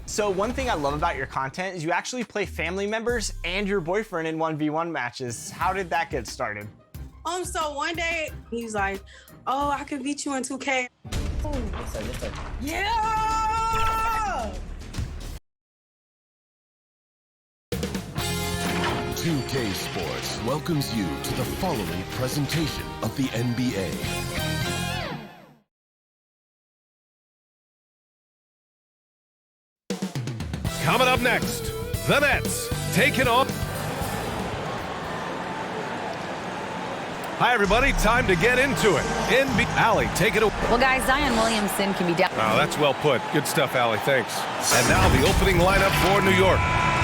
So one thing I love about your content is you actually play family members and your boyfriend in 1v1 matches. How did that get started? So one day he's like, oh, I can beat you in 2K. Yeah! 2K Sports welcomes you to the following presentation of the NBA. Coming up next, the Nets taking on. Hi, everybody. Time to get into it. Allie, take it away. Well, guys, Zion Williamson can be down. Oh, that's well put. Good stuff, Allie. Thanks. And now the opening lineup for New York.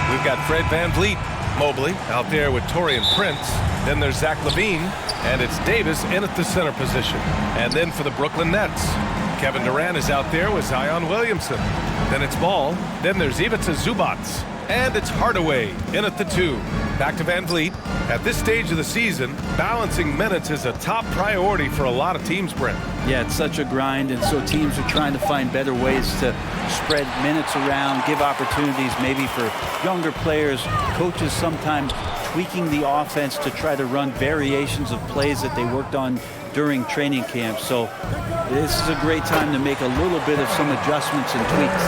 We've got Fred VanVleet, Mobley out there with Taurean Prince. Then there's Zach LaVine, and it's Davis in at the center position. And then for the Brooklyn Nets, Kevin Durant is out there with Zion Williamson. Then it's Ball. Then there's Ivica Zubac. And it's Hardaway in at the 2. Back to VanVleet. At this stage of the season, balancing minutes is a top priority for a lot of teams, Brent. Yeah, it's such a grind, and so teams are trying to find better ways to spread minutes around, give opportunities maybe for younger players. Coaches sometimes tweaking the offense to try to run variations of plays that they worked on during training camp. So this is a great time to make a little bit of some adjustments and tweaks.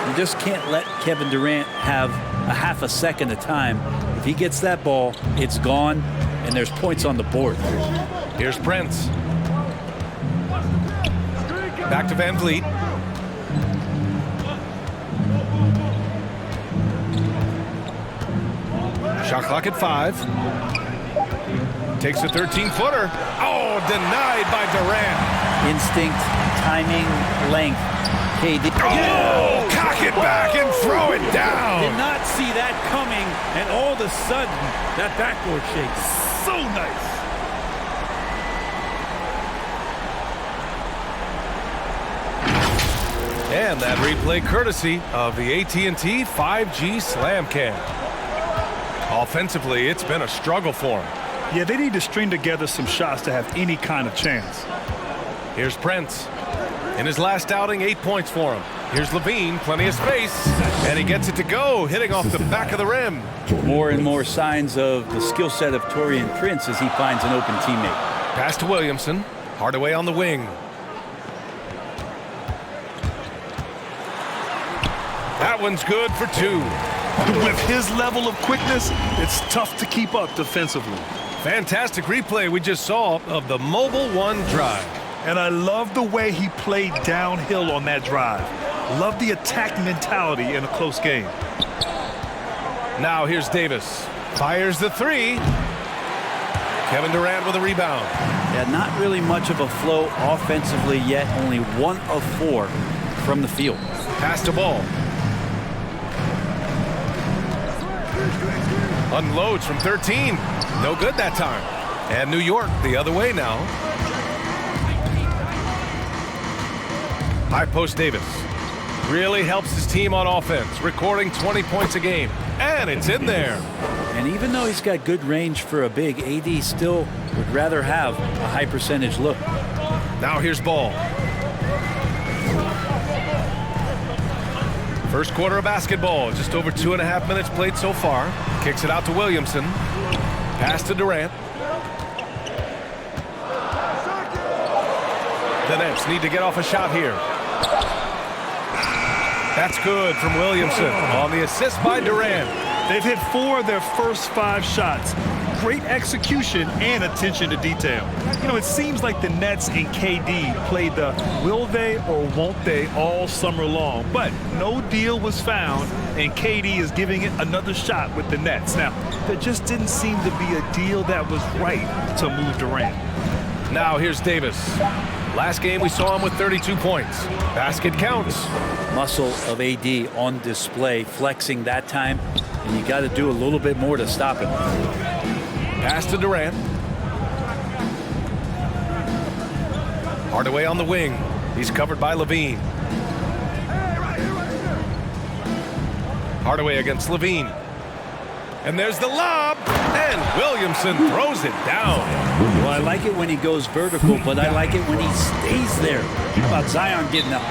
You just can't let Kevin Durant have a half a second of time. If he gets that ball, it's gone, and there's points on the board. Here's Prince. Back to VanVleet. Shot clock at 5. Takes a 13-footer. Oh, denied by Durant. Instinct, timing, length. KD. Oh, cock it back and throw it down. Did not see that coming, and all of a sudden, that backboard shake. So nice. And that replay courtesy of the AT&T 5G Slam Cam. Offensively, it's been a struggle for him. Yeah, they need to string together some shots to have any kind of chance. Here's Prince. In his last outing, 8 points for him. Here's LaVine, plenty of space, and he gets it to go, hitting off the back of the rim. More and more signs of the skill set of Taurean Prince as he finds an open teammate. Pass to Williamson. Hardaway on the wing. That one's good for 2. With his level of quickness, it's tough to keep up defensively. Fantastic replay we just saw of the Mobile One drive. And I love the way he played downhill on that drive. Love the attack mentality in a close game. Now here's Davis. Fires the 3. Kevin Durant with a rebound. Yeah, not really much of a flow offensively yet. Only 1 of 4 from the field. Pass to Ball. Unloads from 13. No good that time. And New York the other way now. High post Davis. Really helps his team on offense, recording 20 points a game. And it's in there. And even though he's got good range for a big, AD still would rather have a high percentage look. Now here's Ball. First quarter of basketball, just over 2.5 minutes played so far. Kicks it out to Williamson. Pass to Durant. The Nets need to get off a shot here. That's good from Williamson on the assist by Durant. They've hit 4 of their first 5 shots. Great execution and attention to detail. You know, it seems like the Nets and KD played the will they or won't they all summer long, but no deal was found, and KD is giving it another shot with the Nets. Now, there just didn't seem to be a deal that was right to move Durant. Now here's Davis. Last game we saw him with 32 points. Basket counts. Muscle of AD on display, flexing that time, and you got to do a little bit more to stop him. Pass to Durant. Hardaway on the wing. He's covered by LaVine. Hardaway against LaVine. And there's the lob. And Williamson throws it down. Well, I like it when he goes vertical, but I like it when he stays there. How about Zion getting up?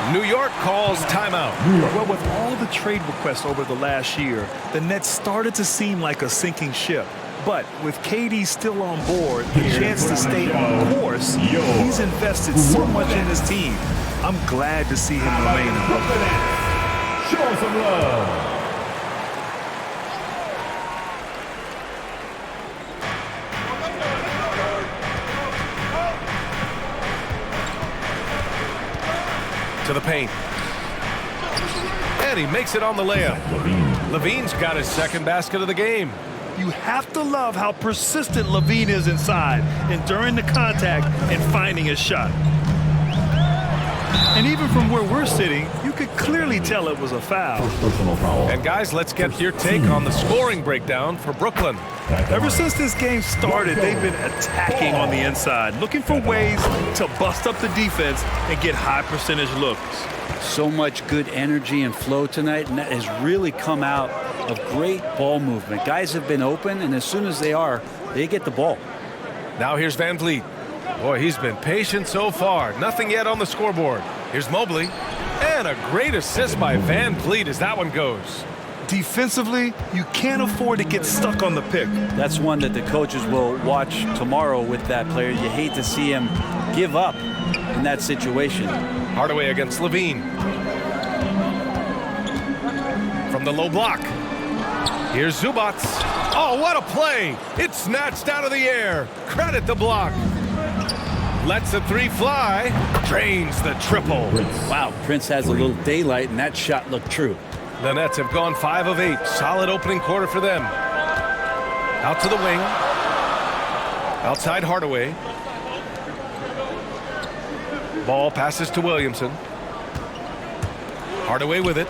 New York calls timeout. Well, with all the trade requests over the last year, the Nets started to seem like a sinking ship. But with KD still on board, the chance to stay on course, he's invested so much in his team. I'm glad to see him remain in Brooklyn. Show some love. To the paint. And he makes it on the layup. Levine's got his second basket of the game. You have to love how persistent Levine is inside, enduring the contact and finding his shot. And even from where we're sitting, you could clearly tell it was a foul. And guys, let's get your take on the scoring breakdown for Brooklyn. Ever since this game started, they've been attacking on the inside, looking for ways to bust up the defense and get high percentage looks. So much good energy and flow tonight, and that has really come out of great ball movement. Guys have been open, and as soon as they get the ball. Now here's Van Vliet. Boy, he's been patient so far. Nothing yet on the scoreboard. Here's Mobley. And a great assist by Van Vliet as that one goes. Defensively, you can't afford to get stuck on the pick. That's one that the coaches will watch tomorrow with that player. You hate to see him give up in that situation. Hardaway against Levine. From the low block. Here's Zubac. Oh, what a play! It's snatched out of the air. Credit the block. Lets the three fly. Drains the triple. Wow, Prince has a little daylight, and that shot looked true. The Nets have gone 5 of 8. Solid opening quarter for them. Out to the wing. Outside Hardaway. Ball passes to Williamson. Hardaway with it.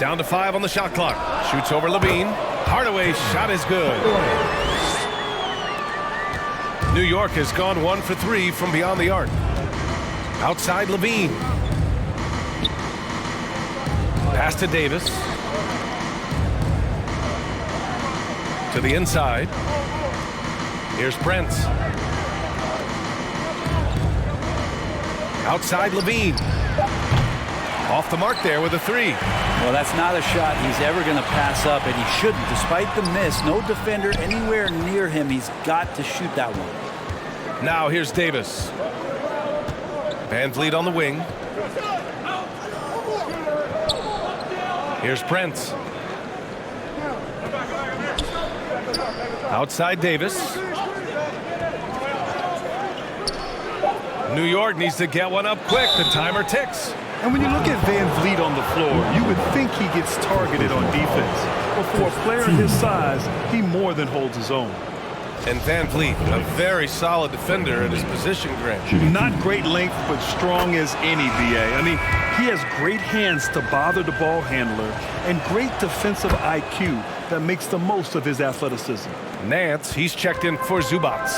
Down to 5 on the shot clock. Shoots over Levine. Hardaway's shot is good. New York has gone 1 for 3 from beyond the arc. Outside Levine. Pass to Davis. To the inside. Here's Prince. Outside Levine. Off the mark there with a 3. Well, that's not a shot he's ever going to pass up, and he shouldn't. Despite the miss, no defender anywhere near him. He's got to shoot that one. Now here's Davis. Van Vliet on the wing. Here's Prince. Outside Davis. New York needs to get one up quick. The timer ticks. And when you look at Van Vliet on the floor, you would think he gets targeted on defense. But for a player his size, he more than holds his own. And Van Vliet, a very solid defender at his position, Grant. Not great length, but strong as any, BA. I mean, he has great hands to bother the ball handler and great defensive IQ that makes the most of his athleticism. Nance, he's checked in for Zubac.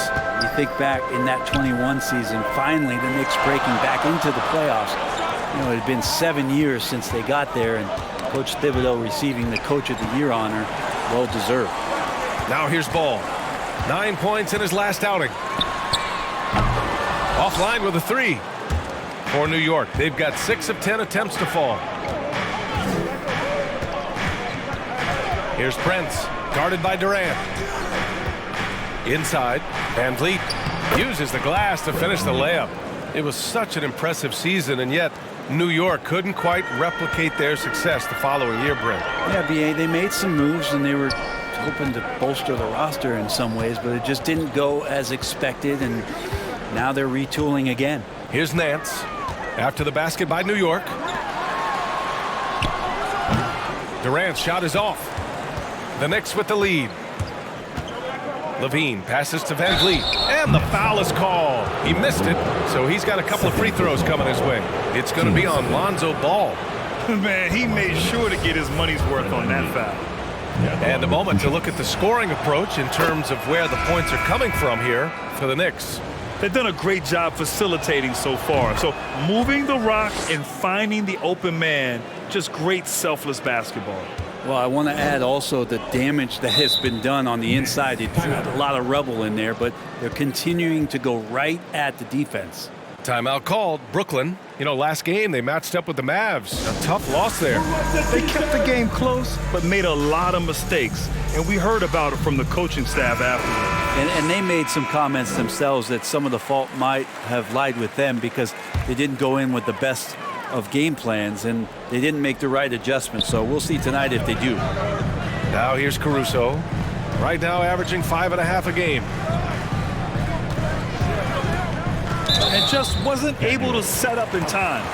You think back in that 21 season, finally the Knicks breaking back into the playoffs. You know, it had been 7 years since they got there, and Coach Thibodeau receiving the Coach of the Year honor, well deserved. Now here's Ball. 9 points in his last outing. Offline with a 3 for New York. They've got 6 of 10 attempts to fall. Here's Prince, guarded by Durant. Inside, Van Vliet uses the glass to finish the layup. It was such an impressive season, and yet New York couldn't quite replicate their success the following year, Brent. Yeah, B.A., they made some moves, and they were hoping to bolster the roster in some ways, but it just didn't go as expected, and now they're retooling again. Here's Nance after the basket by New York. Durant's shot is off. The Knicks with the lead. Levine passes to Van Vliet, and the foul is called. He missed it, so he's got a couple of free throws coming his way. It's going to be on Lonzo Ball. Man, he made sure to get his money's worth on that foul. And a moment to look at the scoring approach in terms of where the points are coming from here for the Knicks. They've done a great job facilitating so far. So moving the rock and finding the open man, just great selfless basketball. Well, I want to add also the damage that has been done on the inside. They had a lot of rubble in there, but they're continuing to go right at the defense. Timeout called. Brooklyn, last game they matched up with the Mavs. A tough loss there. They kept the game close, but made a lot of mistakes. And we heard about it from the coaching staff afterwards. And they made some comments themselves that some of the fault might have lied with them because they didn't go in with the best of game plans and they didn't make the right adjustments. So we'll see tonight if they do. Now here's Caruso. Right now averaging 5.5 a game. And just wasn't able to set up in time.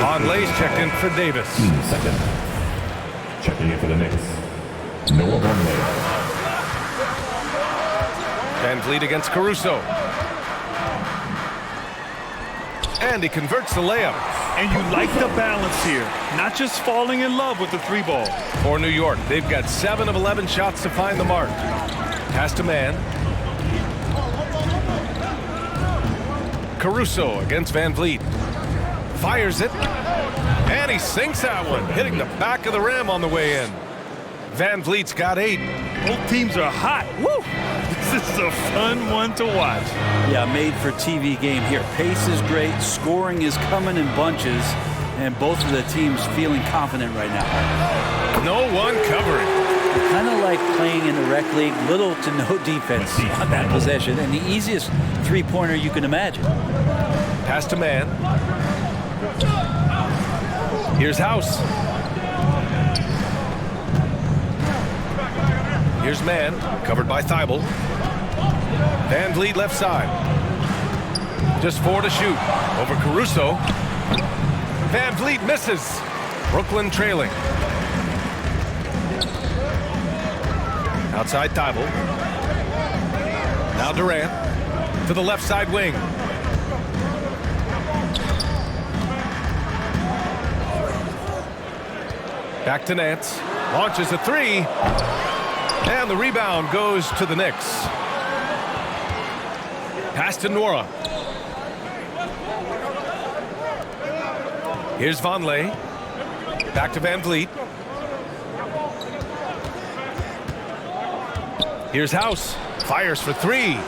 Vonleh's checked in for Davis. Second. Checking in for the Knicks, Noah Vonleh. VanVleet against Caruso. And he converts the layup. And you like the balance here, not just falling in love with the 3-ball. For New York, they've got 7 of 11 shots to find the mark. Pass to man. Caruso against VanVleet. Fires it. And he sinks that one, hitting the back of the rim on the way in. VanVleet's got 8. Both teams are hot. Woo! This is a fun one to watch. Yeah, made for TV game here. Pace is great. Scoring is coming in bunches. And both of the teams feeling confident right now. No one covering. Kind of like playing in the rec league. Little to no defense on that possession. And the easiest three-pointer you can imagine. Pass to man. Here's House. Here's man, covered by Thibault. VanVleet left side. Just 4 to shoot. Over Caruso. VanVleet misses. Brooklyn trailing. Outside Thibault. Now Durant to the left side wing. Back to Nance. Launches a 3. And the rebound goes to the Knicks. Pass to Nwora. Here's Vonleh. Back to VanVleet. Here's House. Fires for 3.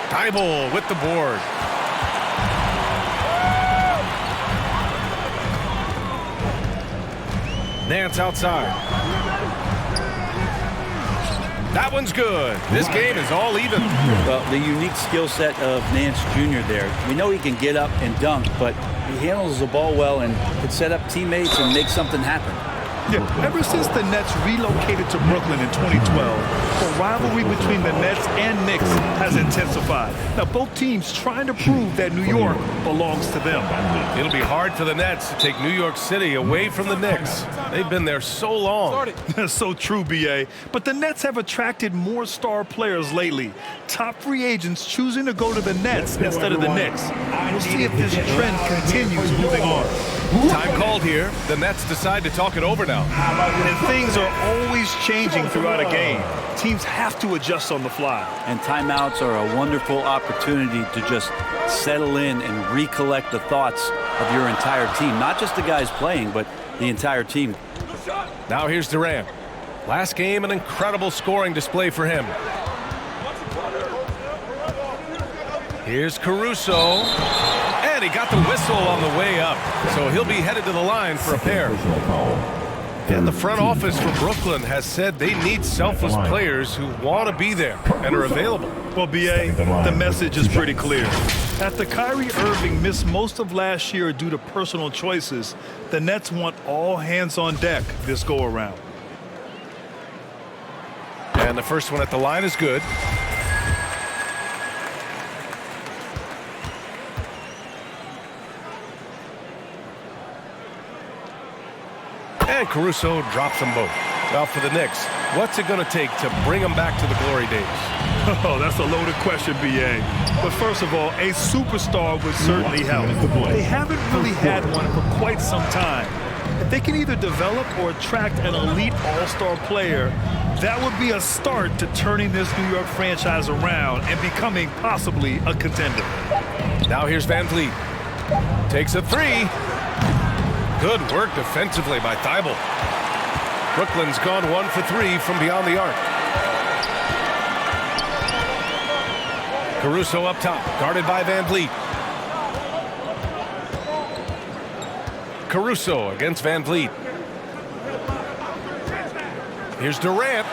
Thibault with the board. Nance outside. That one's good. This game is all even. Well, the unique skill set of Nance Jr. there. We know he can get up and dunk, but he handles the ball well and can set up teammates and make something happen. Yeah, ever since the Nets relocated to Brooklyn in 2012, the rivalry between the Nets and Knicks has intensified. Now, both teams trying to prove that New York belongs to them. It'll be hard for the Nets to take New York City away from the Knicks. They've been there so long. That's so true, B.A. But the Nets have attracted more star players lately. Top free agents choosing to go to the Nets instead of the Knicks. We'll see if this trend continues moving on. Time called here. The Nets decide to talk it over now. And things are always changing throughout a game. Teams have to adjust on the fly. And timeouts are a wonderful opportunity to just settle in and recollect the thoughts of your entire team. Not just the guys playing, but the entire team. Now here's Durant. Last game, an incredible scoring display for him. Here's Caruso. And he got the whistle on the way up. So he'll be headed to the line for a pair. And the front office for Brooklyn has said they need selfless players who want to be there and are available. Well, B.A., the message is pretty clear. After Kyrie Irving missed most of last year due to personal choices, the Nets want all hands on deck this go-around. And the first one at the line is good. And Caruso drops them both. Well, for the Knicks, what's it going to take to bring them back to the glory days? Oh, that's a loaded question, B.A. But first of all, a superstar would certainly help. They haven't really had one for quite some time. If they can either develop or attract an elite all-star player, that would be a start to turning this New York franchise around and becoming possibly a contender. Now here's VanVleet. Takes a 3. Good work defensively by Thibault. Brooklyn's gone 1 for 3 from beyond the arc. Caruso up top, guarded by VanVleet. Caruso against Van Vliet. Here's Durant.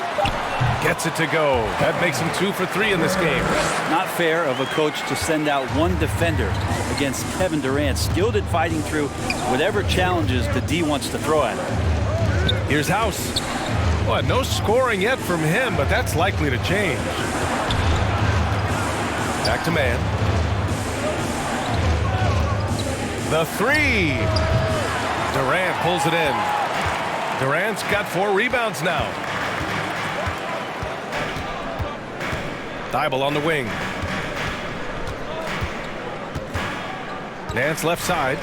Gets it to go. That makes him 2 for 3 in this game. Not fair of a coach to send out one defender against Kevin Durant, skilled at fighting through whatever challenges the D wants to throw at him. Here's House. Well, no scoring yet from him, but that's likely to change. Back to man. The 3. Durant pulls it in. Durant's got 4 rebounds now. Thybulle on the wing. Nance left side.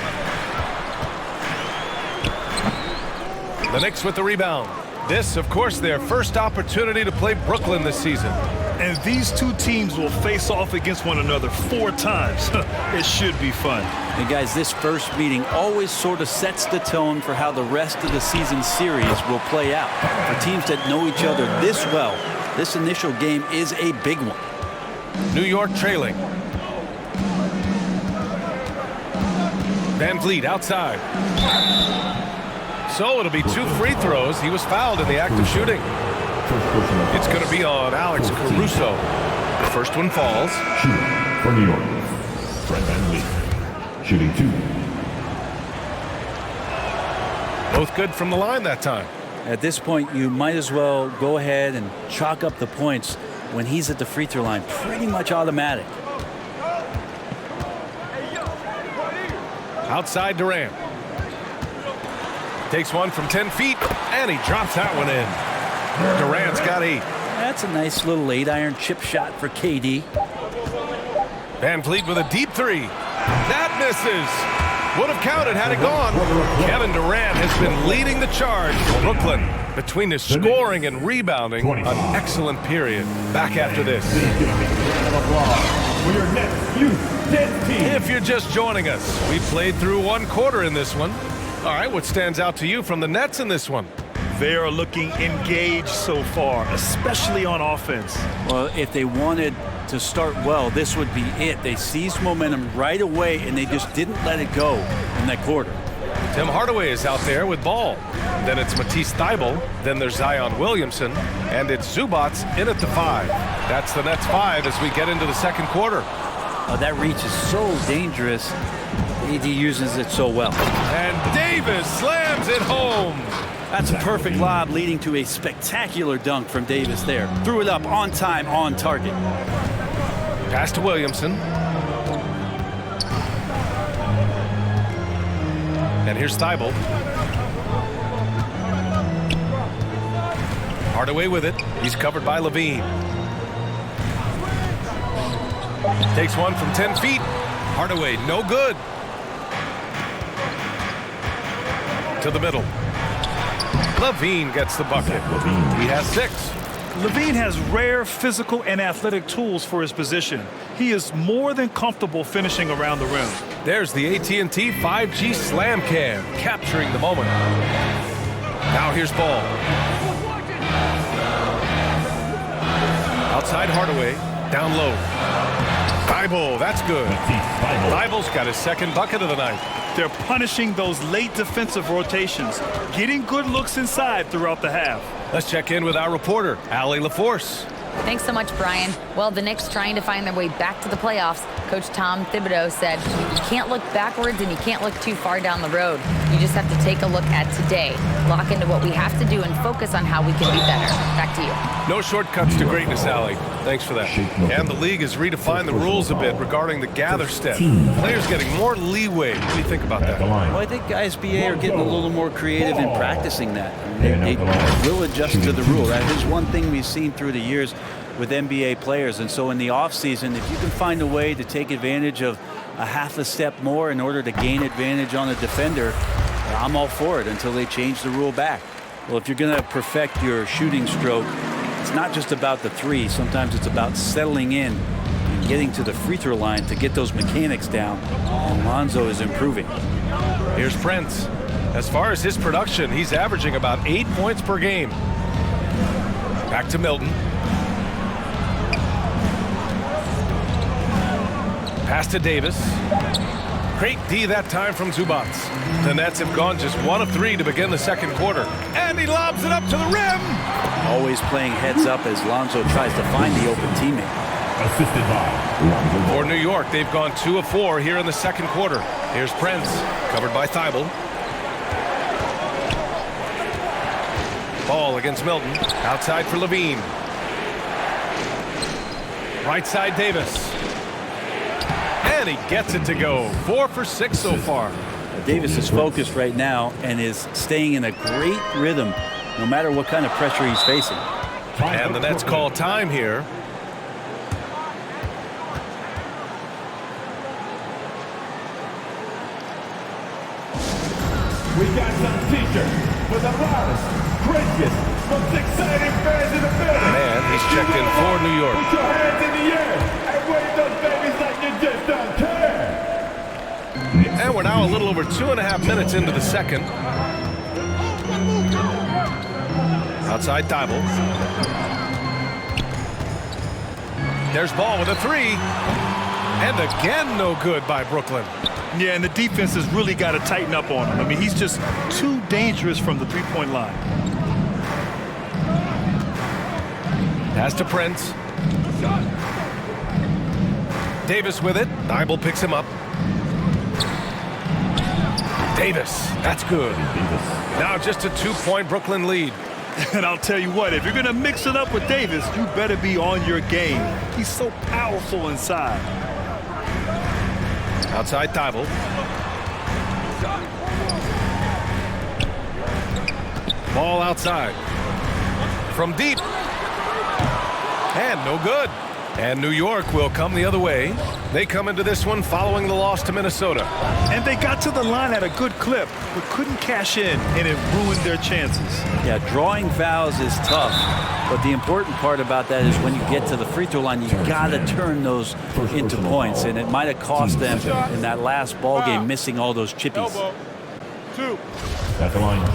The Knicks with the rebound. This, of course, their first opportunity to play Brooklyn this season. And these two teams will face off against one another 4 times. It should be fun. And guys, this first meeting always sort of sets the tone for how the rest of the season series will play out. For teams that know each other this well, this initial game is a big one. New York trailing. Van Vliet outside. So it'll be 2 free throws. He was fouled in the act of shooting. It's going to be on Alex Caruso. The first one falls. Shooting for New York, Fred VanVleet. Shooting 2. Both good from the line that time. At this point, you might as well go ahead and chalk up the points when he's at the free throw line. Pretty much automatic. Outside Durant. Takes one from 10 feet, and he drops that one in. Durant's got 8. That's a nice little 8-iron chip shot for KD. Van Vliet with a deep 3. That misses. Would have counted had it gone. Kevin Durant has been leading the charge for Brooklyn. Between his scoring and rebounding, an excellent period. Back after this. For your next youth dance team. If you're just joining us, we played through 1 quarter in this one. All right, what stands out to you from the Nets in this one? They are looking engaged so far, especially on offense. Well, if they wanted to start well, this would be it. They seized momentum right away, and they just didn't let it go in that quarter. Tim Hardaway is out there with ball. Then it's Matisse Thybulle. Then there's Zion Williamson. And it's Zubac in at the 5. That's the Nets 5 as we get into the second quarter. Oh, that reach is so dangerous. AD uses it so well. And Davis slams it home. That's a perfect lob leading to a spectacular dunk from Davis there. Threw it up on time, on target. Pass to Williamson. And here's Thybulle. Hardaway with it. He's covered by Levine. Takes one from 10 feet. Hardaway, no good. To the middle. Levine gets the bucket. He has 6. Levine has rare physical and athletic tools for his position. He is more than comfortable finishing around the rim. There's the AT&T 5G Slam Cam, capturing the moment. Now here's ball. Outside Hardaway, down low. Thybulle, that's good. Thybulle's got his 2nd bucket of the night. They're punishing those late defensive rotations, getting good looks inside throughout the half. Let's check in with our reporter, Allie LaForce. Thanks so much, Brian. Well, the Knicks trying to find their way back to the playoffs. Coach Tom Thibodeau said, you can't look backwards and you can't look too far down the road. You just have to take a look at today, lock into what we have to do, and focus on how we can be better. Back to you. No shortcuts to greatness, Allie. Thanks for that. And the league has redefined the rules a bit regarding the gather step. Players getting more leeway. What do you think about that? Well, I think guys BA are getting a little more creative in practicing that. They will adjust to the rule. That is one thing we've seen through the years with NBA players. And so in the offseason, if you can find a way to take advantage of a half a step more in order to gain advantage on a defender, I'm all for it until they change the rule back. Well, if you're going to perfect your shooting stroke, it's not just about the 3. Sometimes it's about settling in and getting to the free throw line to get those mechanics down. And Lonzo is improving. Here's Prince. As far as his production, he's averaging about 8 points per game. Back to Milton. Pass to Davis. Great D that time from Zubac. The Nets have gone just 1 of 3 to begin the second quarter. And he lobs it up to the rim. Always playing heads up as Lonzo tries to find the open teammate. Assisted by Lonzo Ball. For New York, they've gone 2 of 4 here in the second quarter. Here's Prince, covered by Thibault. Ball against Milton. Outside for Levine. Right side Davis. And he gets it to go. 4 for 6 so far. Davis is focused right now and is staying in a great rhythm no matter what kind of pressure he's facing. And the Nets call time here. We got some t-shirts for the loudest, craziest, most exciting fans in the building. Man, he's checked in for New York. Put your hands in the air and wave those babies like you just don't care. And we're now a little over 2.5 minutes into the second. Outside Thibault. There's Ball with a 3. And again, no good by Brooklyn. Yeah, and the defense has really got to tighten up on him. I mean, he's just too dangerous from the three-point line. Pass to Prince. Davis with it. Thibault picks him up. Davis, that's good. Now just a 2-point Brooklyn lead. And I'll tell you what, if you're going to mix it up with Davis, you better be on your game. He's so powerful inside. Outside Thibault. Ball outside. From deep. And no good. And New York will come the other way. They come into this one following the loss to Minnesota. And they got to the line at a good clip, but couldn't cash in, and it ruined their chances. Yeah, drawing fouls is tough, but the important part about that is when you get to the free throw line, you got to turn those into points, and it might have cost them in that last ball game missing all those chippies. At the line,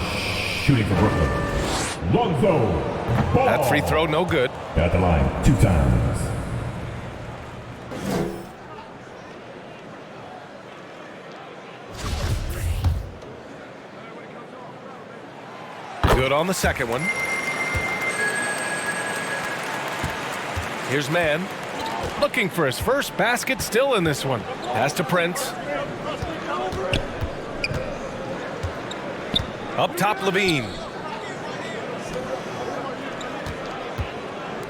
shooting for Brooklyn. Lonzo Ball. That free throw, no good. At the line, 2 times. Good on the second one. Here's Mann. Looking for his first basket still in this one. Pass to Prince. Up top, Levine.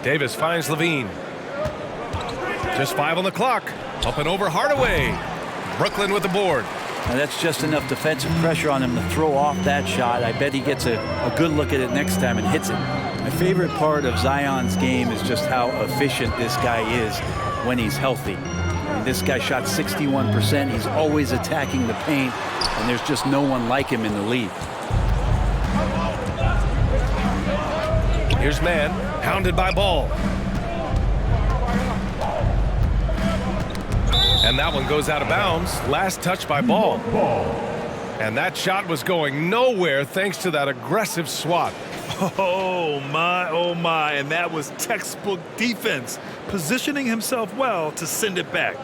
Davis finds Levine. Just 5 on the clock. Up and over Hardaway. Brooklyn with the board. And that's just enough defensive pressure on him to throw off that shot. I bet he gets a good look at it next time and hits it. My favorite part of Zion's game is just how efficient this guy is when he's healthy. I mean, this guy shot 61%. He's always attacking the paint, and there's just no one like him in the league. Here's Mann, hounded by Ball. And that one goes out of bounds. Last touch by Ball. And that shot was going nowhere thanks to that aggressive swat. Oh, my. And that was textbook defense, positioning himself well to send it back.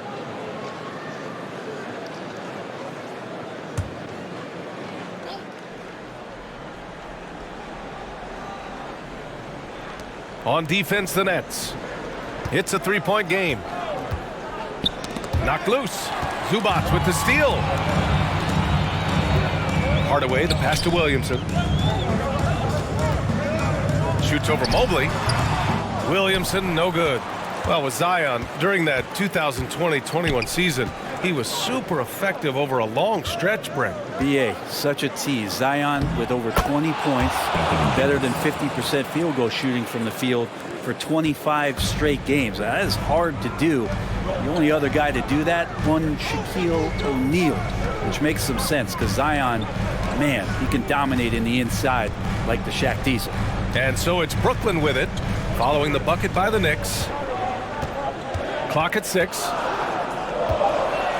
On defense, the Nets. It's a 3-point game. Knocked loose. Zubac with the steal. Hardaway, the pass to Williamson. Shoots over Mobley. Williamson, no good. Well, with Zion, during that 2020-21 season, he was super effective over a long stretch, Brent. BA, such a tease. Zion with over 20 points, better than 50% field goal shooting from the field for 25 straight games. That is hard to do. The only other guy to do that, one Shaquille O'Neal, which makes some sense because Zion, man, he can dominate in the inside like the Shaq Diesel. And so it's Brooklyn with it, following the bucket by the Knicks. Clock at 6.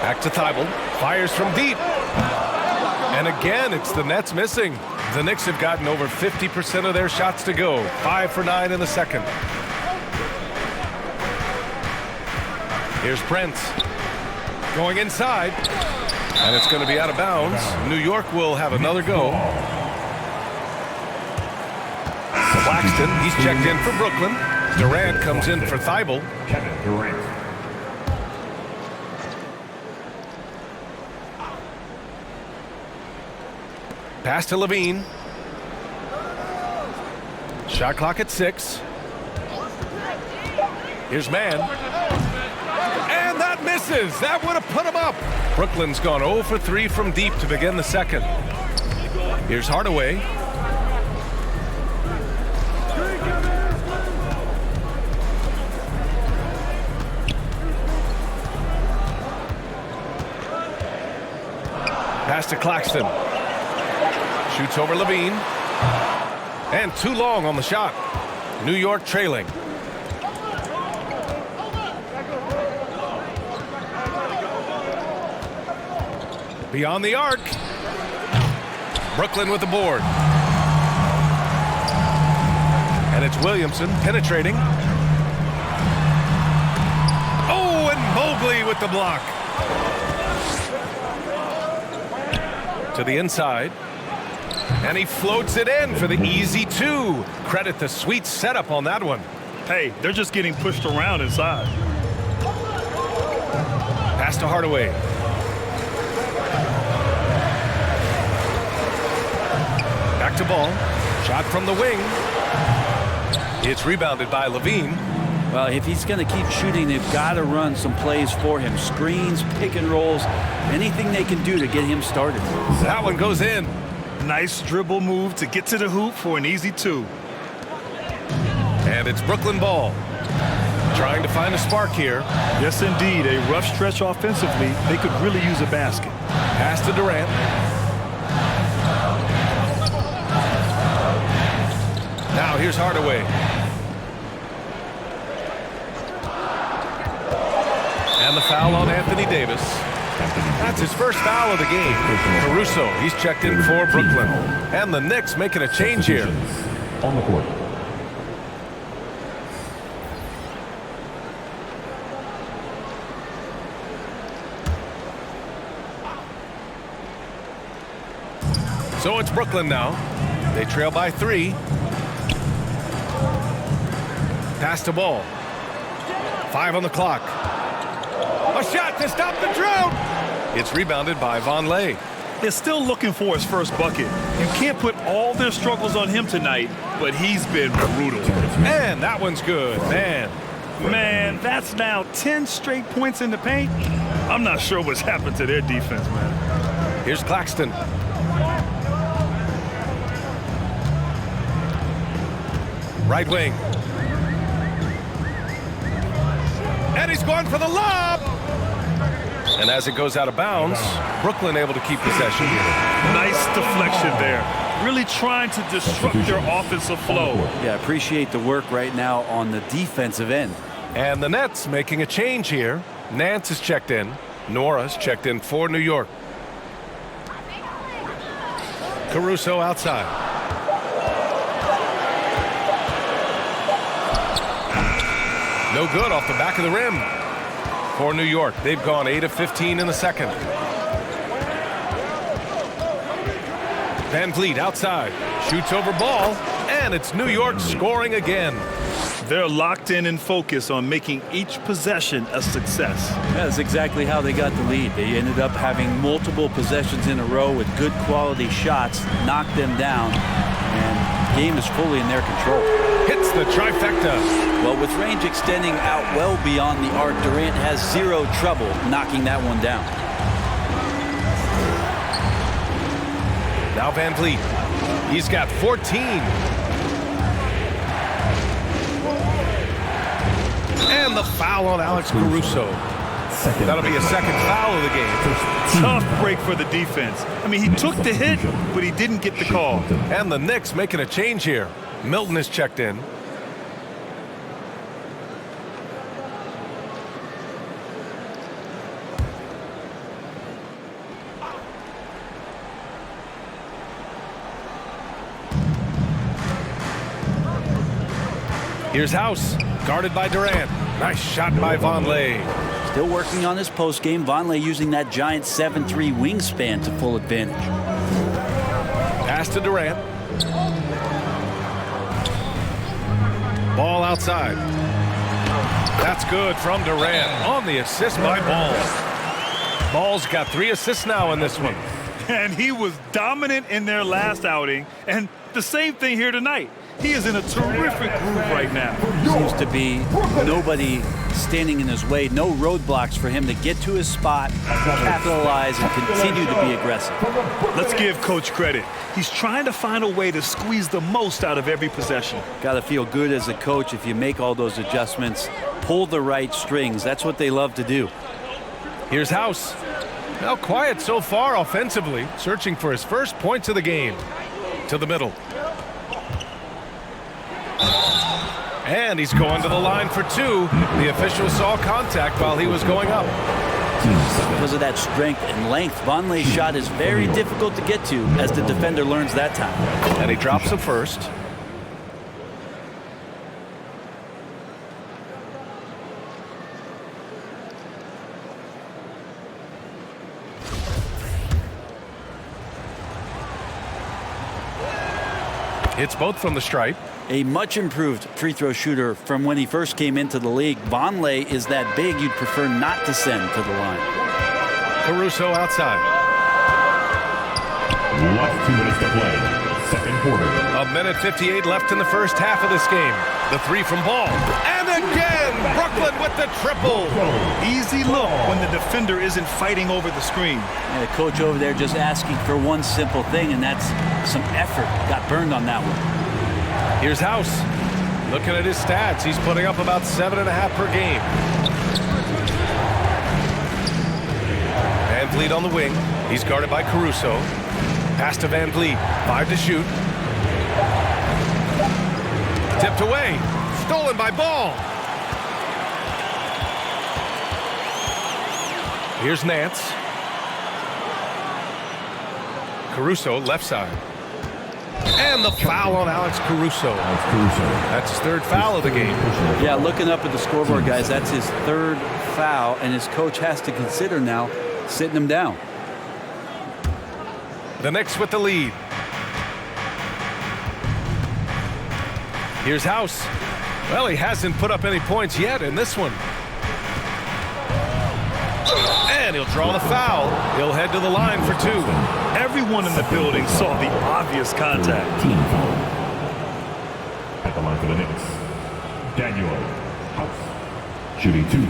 Back to Thibault. Fires from deep. And again, it's the Nets missing. The Knicks have gotten over 50% of their shots to go. 5 for 9 in the second. Here's Prince. Going inside. And it's going to be out of bounds. New York will have another go. Claxton, he's checked in for Brooklyn. Durant comes in for Thibault. Kevin Durant. Pass to Levine. Shot clock at 6. Here's Mann. And that misses. That would have put him up. Brooklyn's gone 0 for 3 from deep to begin the second. Here's Hardaway. Pass to Claxton. Shoots over Levine. And too long on the shot. New York trailing. Beyond the arc. Brooklyn with the board. And it's Williamson penetrating. Oh, and Mobley with the block. To the inside. And he floats it in for the easy 2. Credit the sweet setup on that one. Hey, they're just getting pushed around inside. Pass to Hardaway. Back to Ball. Shot from the wing. It's rebounded by Levine. Well, if he's going to keep shooting, they've got to run some plays for him. Screens, pick and rolls, anything they can do to get him started. That one goes in. Nice dribble move to get to the hoop for an easy 2. And it's Brooklyn Ball. Trying to find a spark here. Yes, indeed. A rough stretch offensively. They could really use a basket. Pass to Durant. Now here's Hardaway. And the foul on Anthony Davis. That's his first foul of the game. Caruso, he's checked in for Brooklyn. And the Knicks making a change here. On the court. So it's Brooklyn now. They trail by 3. Pass to Ball. 5 on the clock. A shot to stop the drought. It's rebounded by Vonleh. They're still looking for his first bucket. You can't put all their struggles on him tonight, but he's been brutal. And that one's good. Man, that's now 10 straight points in the paint. I'm not sure what's happened to their defense, man. here's Claxton. Right wing. And he's going for the lob. And as it goes out of bounds, Brooklyn able to keep possession. Nice deflection there. Really trying to disrupt their offensive flow. Yeah, appreciate the work right now on the defensive end. And the Nets making a change here. Nance is checked in. Nora's checked in for New York. Caruso outside. No good off the back of the rim for New York. They've gone 8 of 15 in the second. Van Vliet outside. Shoots over Ball. And it's New York scoring again. They're locked in and focused on making each possession a success. That's exactly how they got the lead. They ended up having multiple possessions in a row with good quality shots, knocked them down, and the game is fully in their control. Hits the trifecta. Well, with range extending out well beyond the arc, Durant has zero trouble knocking that one down. Now Van Vliet. He's got 14. And the foul on Alex Caruso. That'll be a second foul of the game. Tough break for the defense. I mean, he took the hit, but he didn't get the call. And the Knicks making a change here. Milton is checked in. Here's House, guarded by Durant. Nice shot by Vonleh. Still working on his post game. Vonleh using that giant 7'3" wingspan to full advantage. Pass to Durant. Ball outside. That's good from Durant on the assist by Ball. Ball's got 3 assists now in this one. And he was dominant in their last outing, and the same thing here tonight. He is in a terrific groove right now. Seems to be nobody standing in his way, no roadblocks for him to get to his spot, capitalize, and continue to be aggressive. Let's give Coach credit. He's trying to find a way to squeeze the most out of every possession. Got to feel good as a coach if you make all those adjustments, pull the right strings. That's what they love to do. Here's House. Now quiet so far offensively, searching for his first points of the game. To the middle. And he's going to the line for 2. The official saw contact while he was going up. Because of that strength and length, Vonleh's shot is very difficult to get to, as the defender learns that time. And he drops the first. Hits both from the stripe. A much improved free throw shooter from when he first came into the league. Vonleh is that big you'd prefer not to send to the line. Caruso outside. Last 2 minutes to play. Second quarter. 1:58 left in the first half of this game. The 3 from Ball. And again, Brooklyn with the triple. Easy look when the defender isn't fighting over the screen. And the coach over there just asking for one simple thing, and that's some effort. Got burned on that one. Here's House. Looking at his stats, he's putting up about 7.5 per game. Van Vliet on the wing. He's guarded by Caruso. Pass to Van Vliet. 5 to shoot. Tipped away. Stolen by Ball. Here's Nance. Caruso left side. And the foul on Alex Caruso. That's his 3rd foul of the game. Yeah, looking up at the scoreboard, guys, that's his 3rd foul, and his coach has to consider now sitting him down. The Knicks with the lead. Here's House. Well, he hasn't put up any points yet in this one. And he'll draw the foul. He'll head to the line for 2. Everyone in the building saw the obvious contact. Team foul. At the line for the Knicks, Daniel House. Shooting 2.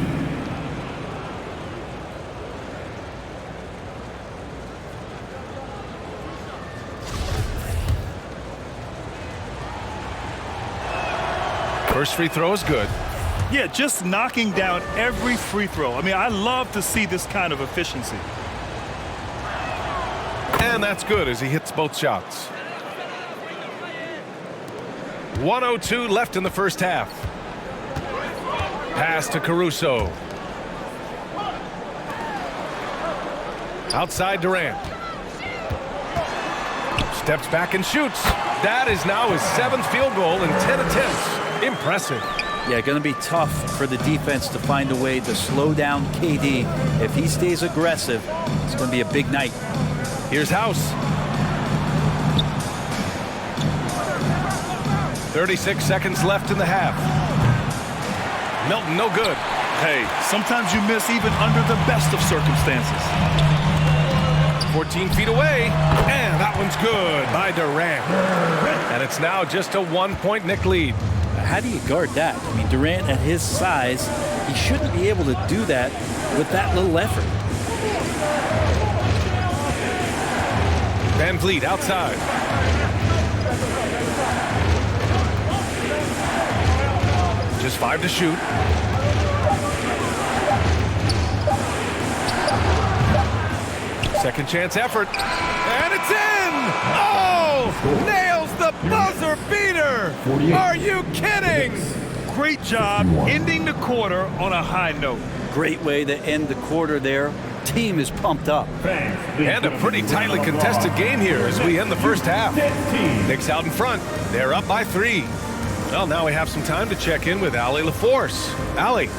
First free throw is good. Yeah, just knocking down every free throw. I mean, I love to see this kind of efficiency. And that's good as he hits both shots. 1:02 left in the first half. Pass to Caruso. Outside Durant. Steps back and shoots. That is now his 7th field goal in 10 attempts. Impressive. Yeah, going to be tough for the defense to find a way to slow down KD. If he stays aggressive, it's going to be a big night. Here's House. 36 seconds left in the half. Milton, no good. Hey, sometimes you miss even under the best of circumstances. 14 feet away, and that one's good by Durant. And it's now just a 1-point Knick lead. How do you guard that? I mean, Durant at his size, he shouldn't be able to do that with that little effort. Van Vliet outside. Just 5 to shoot. Second chance effort. And it's in! Oh! Nails the buzzer beater! Are you kidding? Great job ending the quarter on a high note. Great way to end the quarter there. Team is pumped up. And a pretty tightly contested game here as we end the first half. Knicks out in front. They're up by 3. Well, now we have some time to check in with Allie LaForce. Allie.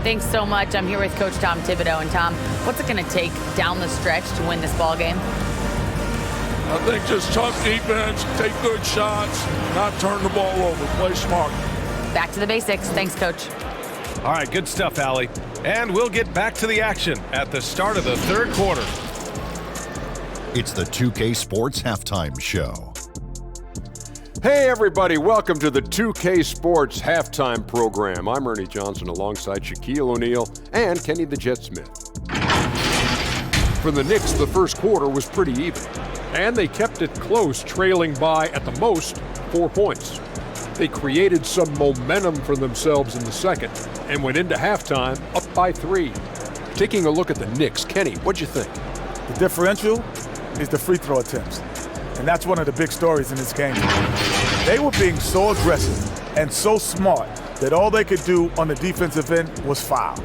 Thanks so much. I'm here with Coach Tom Thibodeau. And Tom, what's it going to take down the stretch to win this ball game? I think just tough defense, take good shots, not turn the ball over, play smart. Back to the basics. Thanks, Coach. All right, good stuff, Allie. And we'll get back to the action at the start of the third quarter. It's the 2K Sports Halftime Show. Hey everybody, welcome to the 2K Sports Halftime Program. I'm Ernie Johnson alongside Shaquille O'Neal and Kenny the Jet Smith. For the Knicks, the first quarter was pretty even, and they kept it close, trailing by, at the most, 4 points. They created some momentum for themselves in the second and went into halftime up by 3. Taking a look at the Knicks, Kenny, what'd you think? The differential is the free throw attempts, and that's one of the big stories in this game. They were being so aggressive and so smart that all they could do on the defensive end was foul.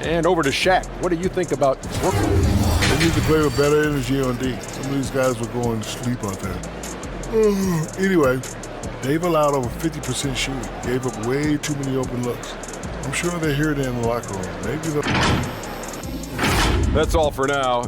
And over to Shaq. What do you think about Brooklyn? They need to play with better energy on D. Some of these guys were going to sleep out there. Anyway, they've allowed over 50% shooting. Gave up way too many open looks. I'm sure they hear it in the locker room. Maybe That's all for now.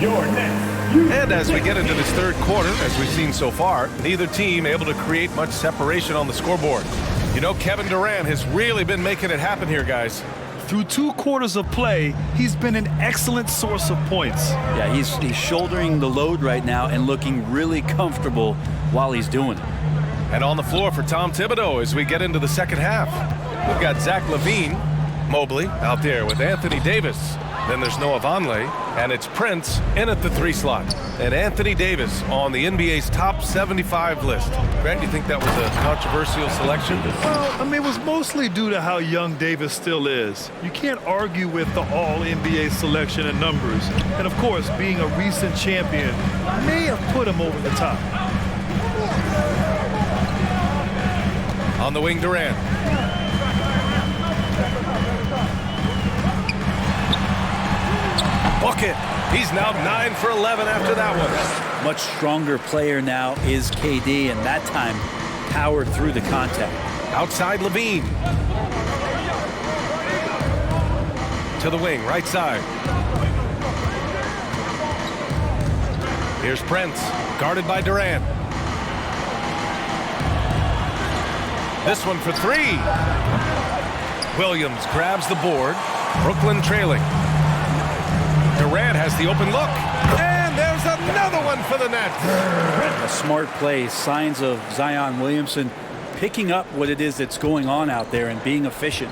You're next. And as we get into this third quarter, as we've seen so far, neither team able to create much separation on the scoreboard. You know, Kevin Durant has really been making it happen here, guys. Through 2 quarters of play, he's been an excellent source of points. Yeah, he's shouldering the load right now and looking really comfortable while he's doing it. And on the floor for Tom Thibodeau as we get into the second half. We've got Zach LaVine, Mobley out there with Anthony Davis. Then there's Noah Vonleh, and it's Prince in at the 3 slot. And Anthony Davis on the NBA's top 75 list. Grant, you think that was a controversial selection? Well, I mean, it was mostly due to how young Davis still is. You can't argue with the all-NBA selection and numbers. And, of course, being a recent champion may have put him over the top. On the wing, Durant. Bucket. He's now 9 for 11 after that one. Much stronger player now is KD, and that time powered through the contact. Outside LaVine. To the wing, right side. Here's Prince, guarded by Durant. This one for 3. Williams grabs the board. Brooklyn trailing. Durant has the open look. And there's another one for the Nets. A smart play, signs of Zion Williamson picking up what it is that's going on out there and being efficient.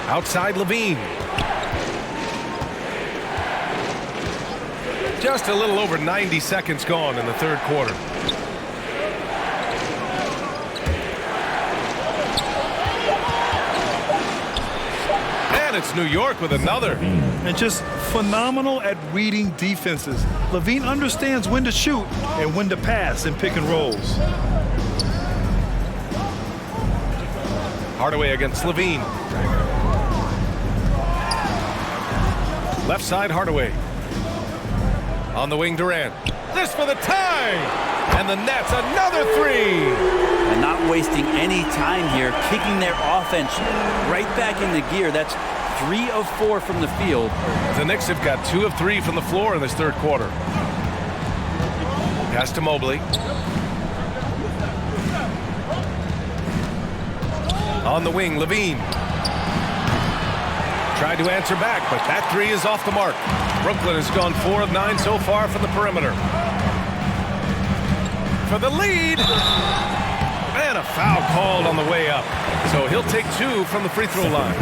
Outside LaVine. Just a little over 90 seconds gone in the third quarter. It's New York with another. And just phenomenal at reading defenses. LaVine understands when to shoot and when to pass in pick and rolls. Hardaway against LaVine. Left side, Hardaway. On the wing, Durant. This for the tie! And the Nets, another 3! And not wasting any time here, kicking their offense right back into gear. That's 3 of 4 from the field. The Knicks have got 2 of 3 from the floor in this third quarter. Pass to Mobley. On the wing, LaVine. Tried to answer back, but that 3 is off the mark. Brooklyn has gone 4 of 9 so far from the perimeter. For the lead. And a foul called on the way up. So he'll take 2 from the free throw line.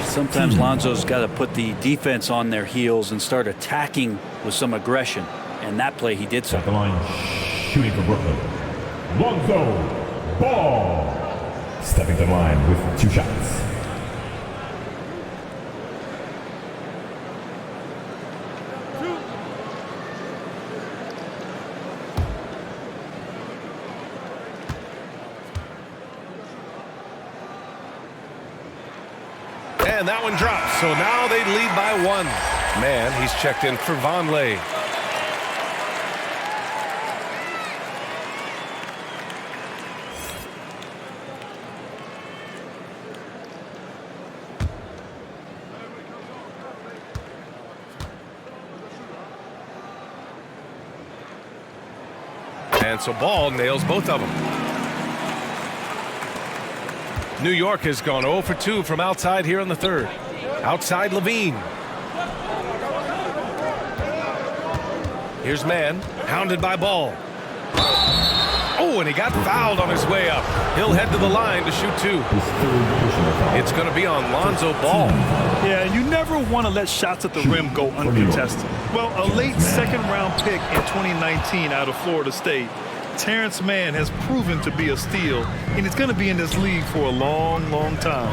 Sometimes Lonzo's got to put the defense on their heels and start attacking with some aggression. And that play, he did so. At the line, shooting for Brooklyn, Lonzo Ball. Stepping to the line with 2 shots. And that one drops, so now they lead by 1. Man, he's checked in for Vonleh. And so Ball nails both of them. New York has gone 0 for 2 from outside here in the third. Outside Levine. Here's Mann, hounded by Ball. Oh, and he got fouled on his way up. He'll head to the line to shoot 2. It's going to be on Lonzo Ball. Yeah, you never want to let shots at the rim go uncontested. Well, a late second-round pick in 2019 out of Florida State, Terrence Mann has proven to be a steal, and he's going to be in this league for a long, long time.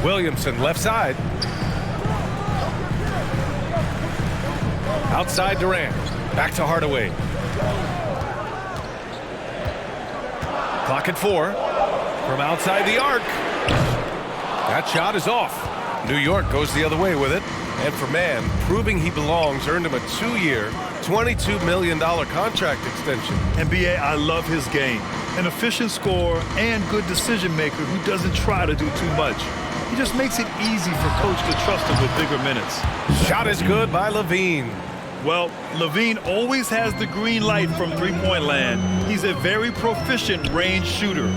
Williamson, left side. Outside Durant. Back to Hardaway. Clock at 4. From outside the arc. That shot is off. New York goes the other way with it. And for Mann, proving he belongs, earned him a 2-year, $22 million contract extension. And B.A., I love his game. An efficient scorer and good decision maker who doesn't try to do too much. He just makes it easy for coach to trust him with bigger minutes. Shot is good by Levine. Well, Levine always has the green light from three-point land. He's a very proficient range shooter.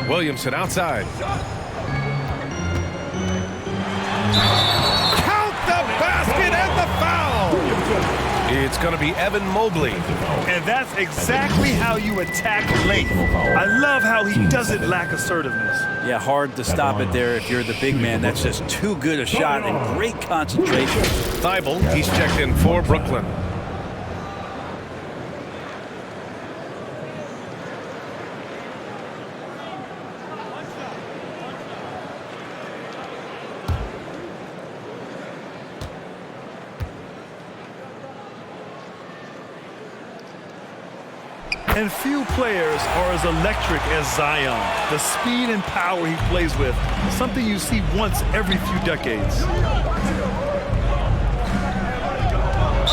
Williamson outside. Count the basket and the foul! It's going to be Evan Mobley. And that's exactly how you attack late. I love how he doesn't lack assertiveness. Yeah, hard to stop it there if you're the big man. That's just too good a shot and great concentration. Thibault, he's checked in for Brooklyn. And few players are as electric as Zion. The speed and power he plays with, something you see once every few decades.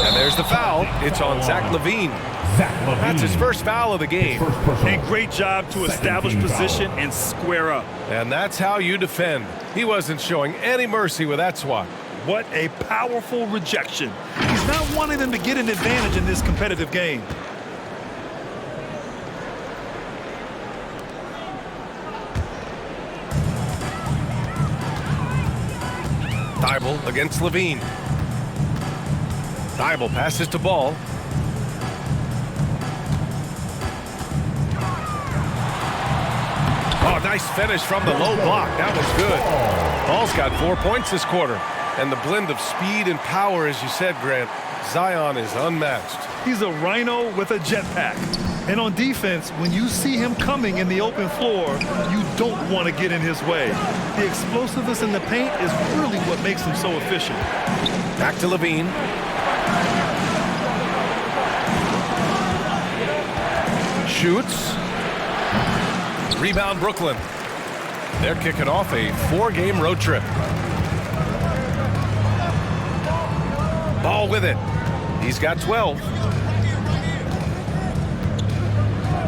And there's the foul. It's on Zach LaVine. That's his first foul of the game. And great job to establish position and square up. And that's how you defend. He wasn't showing any mercy with that swat. What a powerful rejection. He's not wanting them to get an advantage in this competitive game. Thibault against Levine. Thibault passes to Ball. Oh, nice finish from the low block. That was good. Ball's got 4 points this quarter. And the blend of speed and power, as you said, Grant, Zion is unmatched. He's a rhino with a jetpack. And on defense, when you see him coming in the open floor, you don't want to get in his way. The explosiveness in the paint is really what makes him so efficient. Back to Levine. Shoots. Rebound Brooklyn. They're kicking off a 4-game road trip. Ball with it. He's got 12.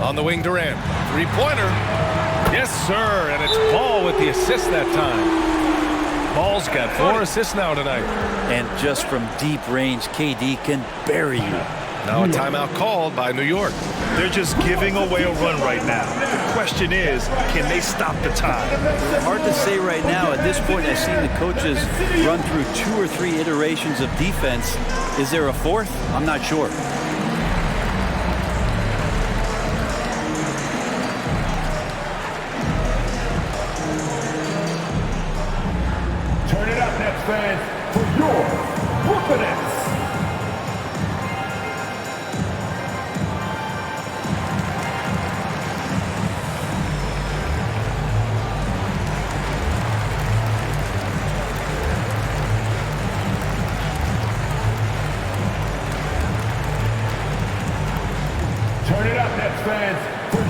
On the wing, Durant. Three-pointer. Yes, sir. And it's Ball with the assist that time. Ball's got 4 assists now tonight. And just from deep range, KD can bury you. Now a timeout called by New York. They're just giving away a run right now. The question is, can they stop the time? Hard to say right now. At this point, I've seen the coaches run through 2 or 3 iterations of defense. Is there a 4th? I'm not sure. Turn it up, Nets fans, for your Brooklyn Nets. Turn it up, Nets fans, for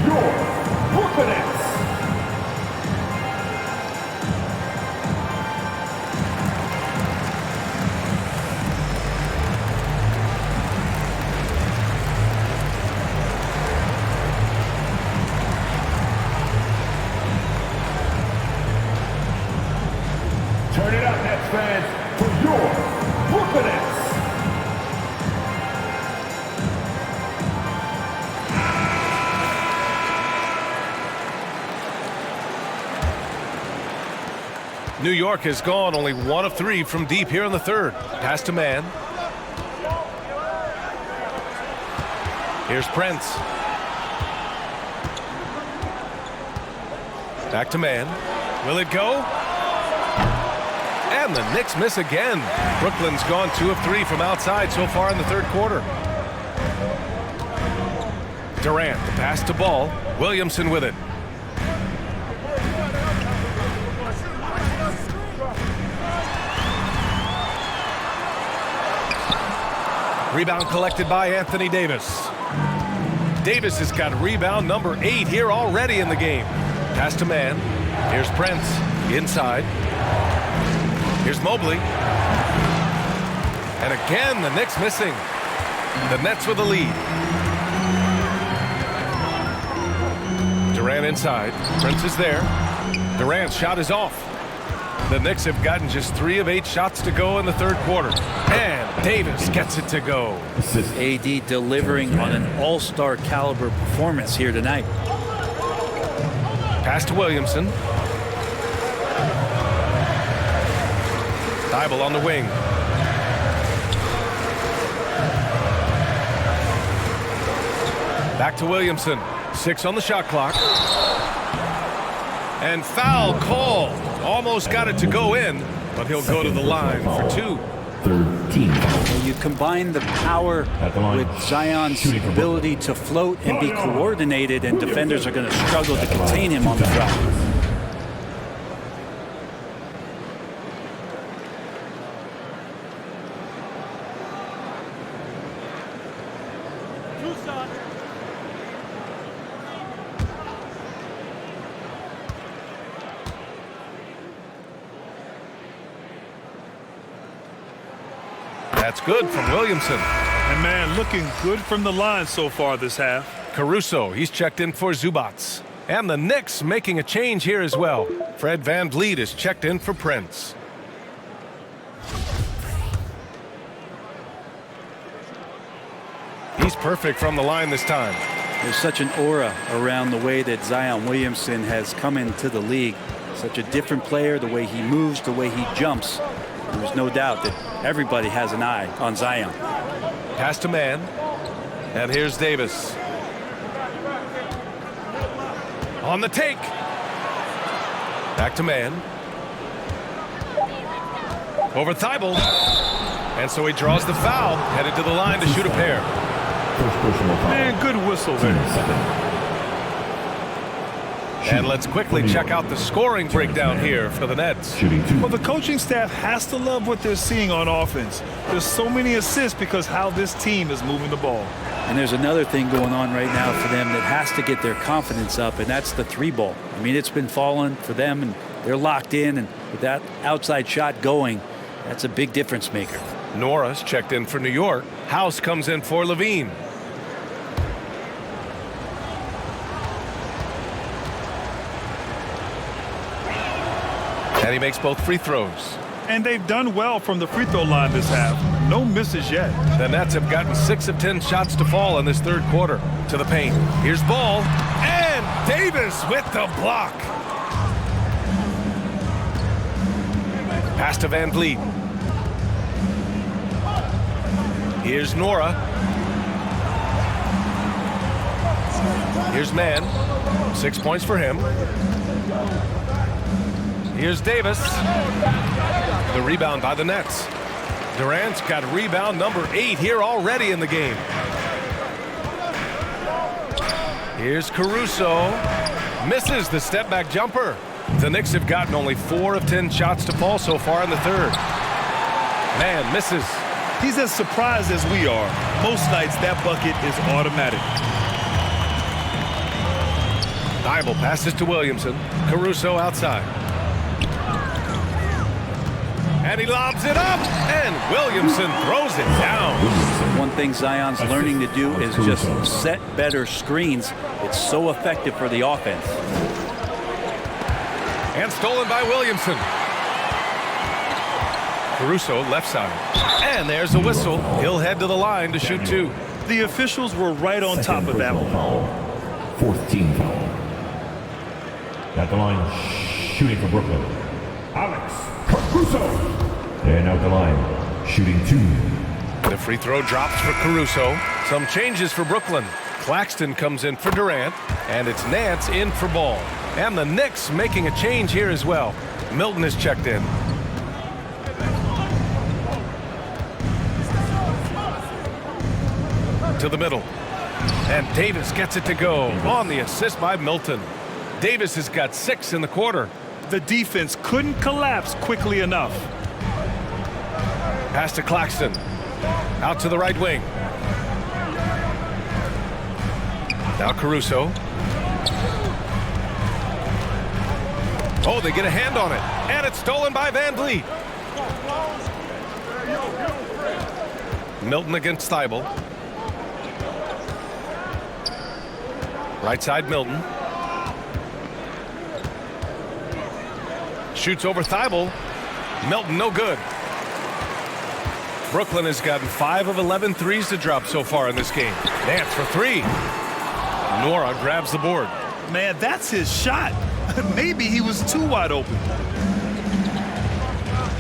New York has gone only 1 of 3 from deep here in the third. Pass to man. Here's Prince. Back to man. Will it go? And the Knicks miss again. Brooklyn's gone 2 of 3 from outside so far in the third quarter. Durant, the pass to Ball. Williamson with it. Rebound collected by Anthony Davis. Davis has got rebound number 8 here already in the game. Pass to man. Here's Prince. Inside. Here's Mobley. And again, the Knicks missing. The Nets with the lead. Durant inside. Prince is there. Durant's shot is off. The Knicks have gotten just 3 of 8 shots to go in the third quarter. And Davis gets it to go. AD delivering on an all-star caliber performance here tonight. Pass to Williamson. Thybulle on the wing. Back to Williamson. 6 on the shot clock. And foul called. Almost got it to go in, but he'll go to the line for 2. 13. Well, you combine the power with Zion's ability to float and be coordinated, and defenders are going to struggle to contain him on the drive. That's good from Williamson. And man, looking good from the line so far this half. Caruso, he's checked in for Zubats. And the Knicks making a change here as well. Fred VanVleet is checked in for Prince. He's perfect from the line this time. There's such an aura around the way that Zion Williamson has come into the league. Such a different player, the way he moves, the way he jumps. There's no doubt that everybody has an eye on Zion. Pass to man. And here's Davis. On the take. Back to man. Over Thybulle. And so he draws the foul. Headed to the line to shoot a pair. Man, good whistle there. And let's quickly check out the scoring breakdown here for the Nets. Well, the coaching staff has to love what they're seeing on offense. There's so many assists because how this team is moving the ball. And there's another thing going on right now for them that has to get their confidence up, and that's the 3-ball. I mean, it's been falling for them, and they're locked in, and with that outside shot going, that's a big difference maker. Norris checked in for New York. House comes in for Levine. And he makes both free throws. And they've done well from the free throw line this half. No misses yet. The Nets have gotten 6 of 10 shots to fall in this third quarter. To the paint. Here's Ball. And Davis with the block. Pass to VanVleet. Here's Nora. Here's Mann. 6 points for him. Here's Davis. The rebound by the Nets. Durant's got rebound number 8 here already in the game. Here's Caruso. Misses the step back jumper. The Knicks have gotten only 4 of 10 shots to fall so far in the third. Man misses. He's as surprised as we are. Most nights that bucket is automatic. Thybulle passes to Williamson. Caruso outside. And he lobs it up, and Williamson throws it down. One thing Zion's learning to do is just set better screens. It's so effective for the offense. And stolen by Williamson. Caruso left side. And there's a whistle. He'll head to the line to shoot 2. The officials were right on top of that one. 14 foul. At the line, shooting for Brooklyn. Alex Caruso. And out the line, shooting 2. The free throw drops for Caruso. Some changes for Brooklyn. Claxton comes in for Durant, and it's Nance in for Ball. And the Knicks making a change here as well. Milton is checked in. To the middle. And Davis gets it to go on the assist by Milton. Davis has got 6 in the quarter. The defense couldn't collapse quickly enough. Pass to Claxton. Out to the right wing. Now Caruso. Oh, they get a hand on it. And it's stolen by Van Vliet. Milton against Thybulle. Right side Milton. Shoots over Thybulle. Milton no good. Brooklyn has gotten 5 of 11 threes to drop so far in this game. Nance for 3. Nora grabs the board. Man, that's his shot. Maybe he was too wide open.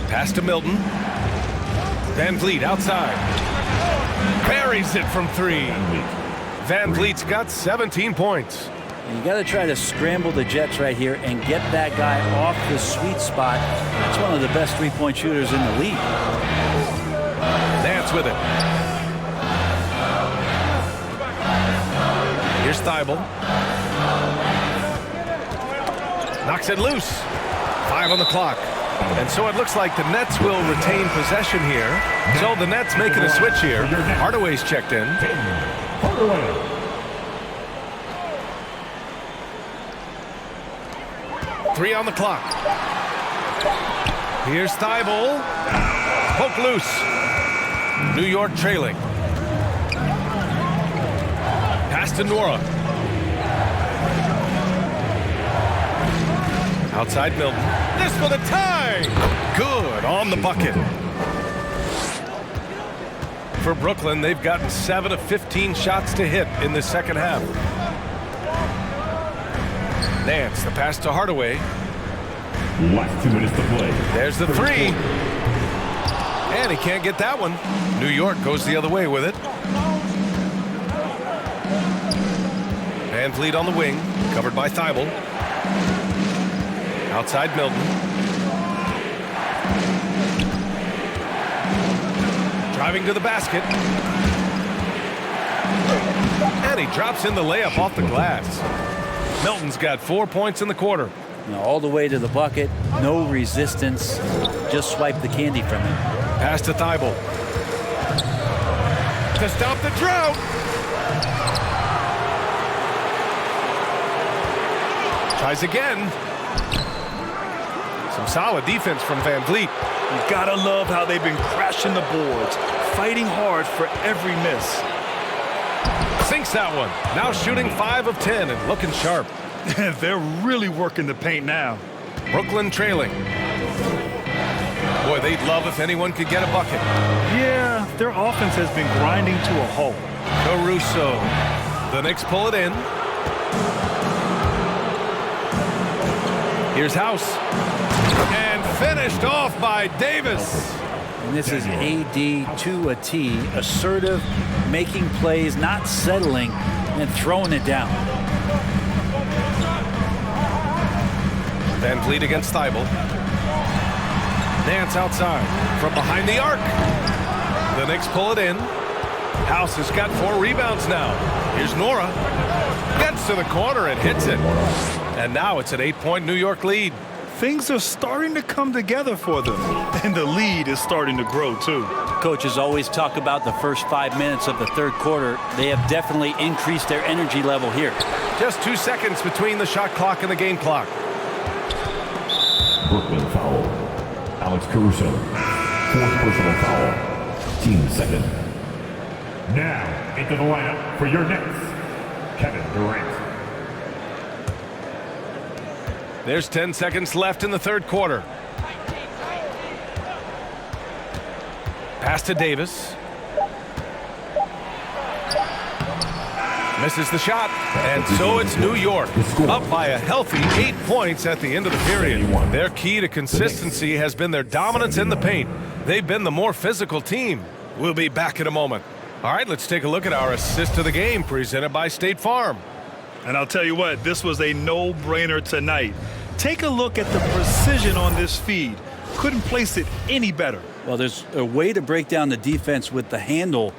Pass to Milton. Van Vliet outside. Buries it from 3. Van Vliet's got 17 points. And you got to try to scramble the Jets right here and get that guy off the sweet spot. That's one of the best three-point shooters in the league. Nance with it. Here's Thybulle. Knocks it loose. 5 on the clock. And so it looks like the Nets will retain possession here. So the Nets making a switch here. Hardaway's checked in. Hardaway. 3 on the clock. Here's Thybulle. Poke loose. New York trailing. Pass to Nora. Outside Milton. This for the tie. Good on the bucket. For Brooklyn, they've gotten 7 of 15 shots to hit in the second half. Nance, the pass to Hardaway. Last 2 minutes to play. There's the 3. And he can't get that one. New York goes the other way with it. Van Vliet on the wing, covered by Thybulle. Outside Milton. Driving to the basket. And he drops in the layup off the glass. Milton's got 4 points in the quarter. All the way to the bucket, no resistance. Just swipe the candy from him. Pass to Thybulle. To stop the drought. Tries again. Some solid defense from Van Vliet. You gotta love how they've been crashing the boards, fighting hard for every miss. Sinks that one. Now shooting 5 of 10 and looking sharp. They're really working the paint now. Brooklyn trailing. Boy, they'd love if anyone could get a bucket. Yeah, their offense has been grinding to a halt. Caruso. The Knicks pull it in. Here's House. And finished off by Davis. And this is AD to a T. Assertive, making plays, not settling, and throwing it down. Van Vliet against Thybulle. Nance outside from behind the arc. The Knicks pull it in. House has got 4 rebounds now. Here's Nora. Gets to the corner and hits it. And now it's an 8-point New York lead. Things are starting to come together for them. And the lead is starting to grow, too. Coaches always talk about the first 5 minutes of the third quarter. They have definitely increased their energy level here. Just 2 seconds between the shot clock and the game clock. Brooklyn foul. Alex Caruso. 4th personal foul. Team second. Now into the lineup for your Nets, Kevin Durant. There's 10 seconds left in the third quarter. Pass to Davis. Misses the shot, and so it's New York, up by a healthy 8 points at the end of the period. Their key to consistency has been their dominance in the paint. They've been the more physical team. We'll be back in a moment. All right, let's take a look at our assist of the game presented by State Farm. And I'll tell you what, this was a no-brainer tonight. Take a look at the precision on this feed. Couldn't place it any better. Well, there's a way to break down the defense with the handle,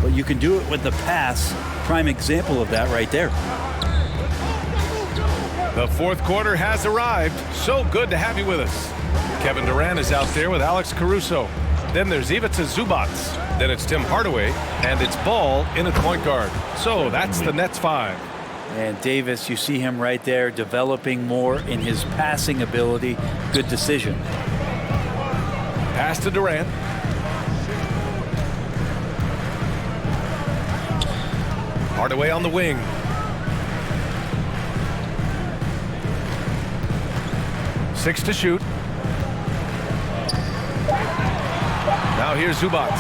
but you can do it with the pass. Prime example of that right there. The fourth quarter has arrived. So good to have you with us. Kevin Durant is out there with Alex Caruso. Then there's Ivica Zubac. Then it's Tim Hardaway, and it's Ball in at point guard. So that's the Nets 5. And Davis, you see him right there developing more in his passing ability. Good decision. Pass to Durant. Hardaway on the wing. Six to shoot. Now here's Zubac.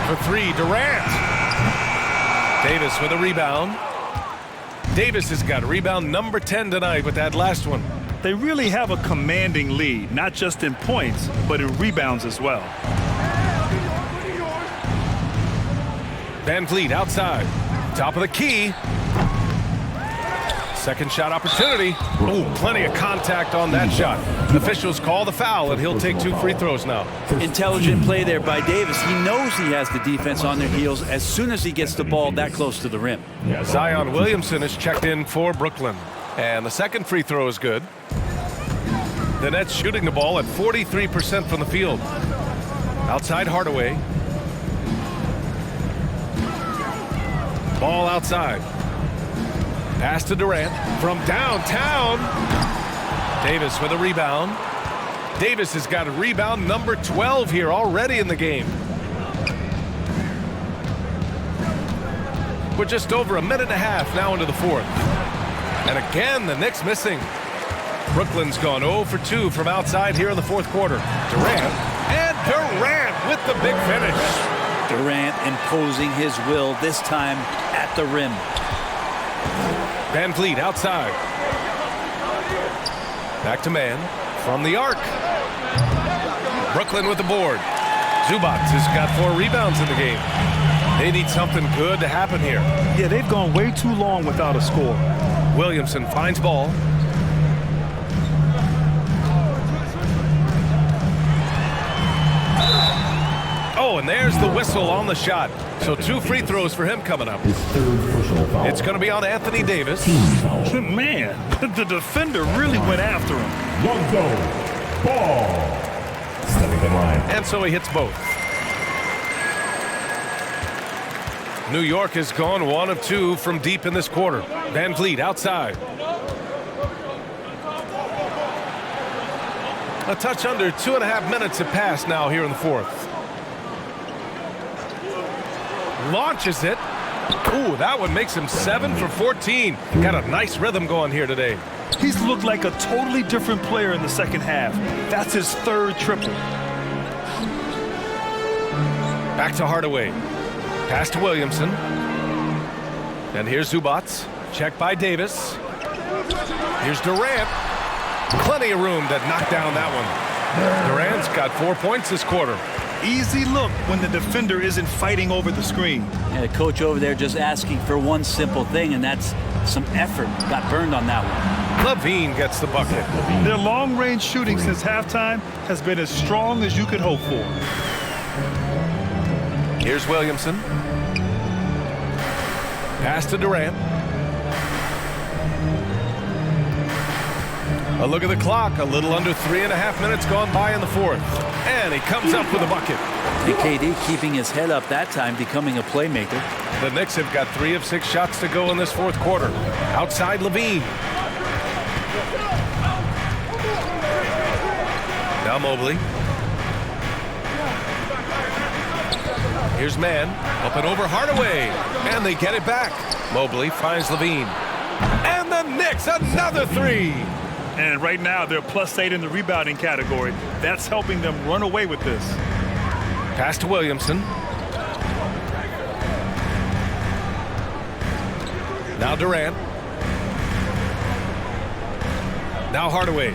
For three, Durant. Davis with a rebound. Davis has got rebound number 10 tonight with that last one. They really have a commanding lead, not just in points, but in rebounds as well. Van Vliet outside. Top of the key. Second shot opportunity. Ooh, plenty of contact on that shot. Officials call the foul, and he'll take 2 free throws now. Intelligent play there by Davis. He knows he has the defense on their heels as soon as he gets the ball that close to the rim. Zion Williamson is checked in for Brooklyn. And the second free throw is good. The Nets shooting the ball at 43% from the field. Outside Hardaway. Ball outside. Pass to Durant from downtown. Davis with a rebound. Davis has got a rebound number 12 here already in the game. We're just over a minute and a half now into the fourth. And again, the Knicks missing. Brooklyn's gone 0 for 2 from outside here in the fourth quarter. Durant with the big finish. Durant imposing his will, this time at the rim. Van Vliet outside. Back to man from the arc. Brooklyn with the board. Zubac has got 4 rebounds in the game. They need something good to happen here. Yeah, they've gone way too long without a score. Williamson finds ball. Oh, and there's the whistle on the shot. So 2 free throws for him coming up. His third personal foul. It's going to be on Anthony Davis. Man, the defender really went after him. Lonzo Ball. Stepping the line. And so he hits both. New York has gone 1 of 2 from deep in this quarter. Van Vliet outside. A touch under 2.5 minutes have passed now here in the fourth. Launches it. Ooh, that one makes him 7 for 14. Got a nice rhythm going here today. He's looked like a totally different player in the second half. That's his 3rd triple. Back to Hardaway. Pass to Williamson. And here's Zubac. Checked by Davis. Here's Durant. Plenty of room to knock down that one. Durant's got 4 points this quarter. Easy look when the defender isn't fighting over the screen. And the coach over there just asking for one simple thing, and that's some effort. Got burned on that one. LaVine gets the bucket. Their long-range shooting since halftime has been as strong as you could hope for. Here's Williamson. Pass to Durant. A look at the clock. A little under 3.5 minutes gone by in the fourth. And he comes up with a bucket. And KD keeping his head up that time, becoming a playmaker. The Knicks have got 3 of 6 shots to go in this fourth quarter. Outside LaVine. Now Mobley. Here's Mann. Up and over Hardaway. And they get it back. Mobley finds LaVine. And the Knicks, another 3. And right now, they're +8 in the rebounding category. That's helping them run away with this. Pass to Williamson. Now Durant. Now Hardaway.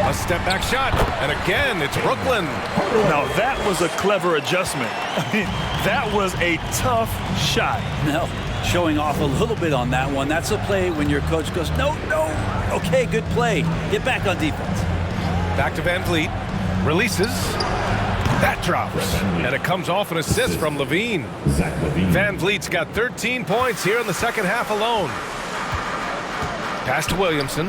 A step back shot. And again, it's Brooklyn. Now that was a clever adjustment. I mean, that was a tough shot. No, showing off a little bit on that one. That's a play when your coach goes, no. Okay, good play. Get back on defense. Back to Van Vliet. Releases. That drops. And it comes off an assist from Levine. Van Vliet's got 13 points here in the second half alone. Pass to Williamson.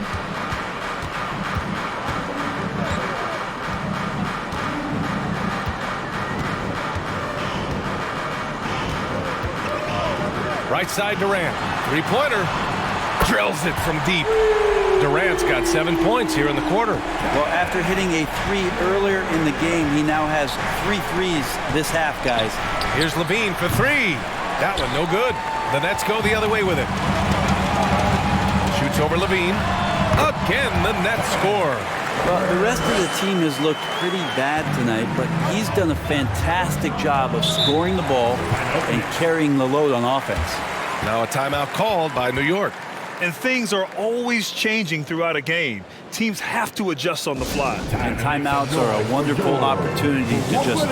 Right side Durant. Three-pointer. Drills it from deep. Durant's got 7 points here in the quarter. Well, after hitting a three earlier in the game, he now has 3 threes this half, guys. Here's Levine for 3. That one no good. The Nets go the other way with it. Shoots over Levine. Again, the Nets score. Well, the rest of the team has looked pretty bad tonight, but he's done a fantastic job of scoring the ball and carrying the load on offense. Now a timeout called by New York. And things are always changing throughout a game. Teams have to adjust on the fly. And timeouts are a wonderful opportunity to just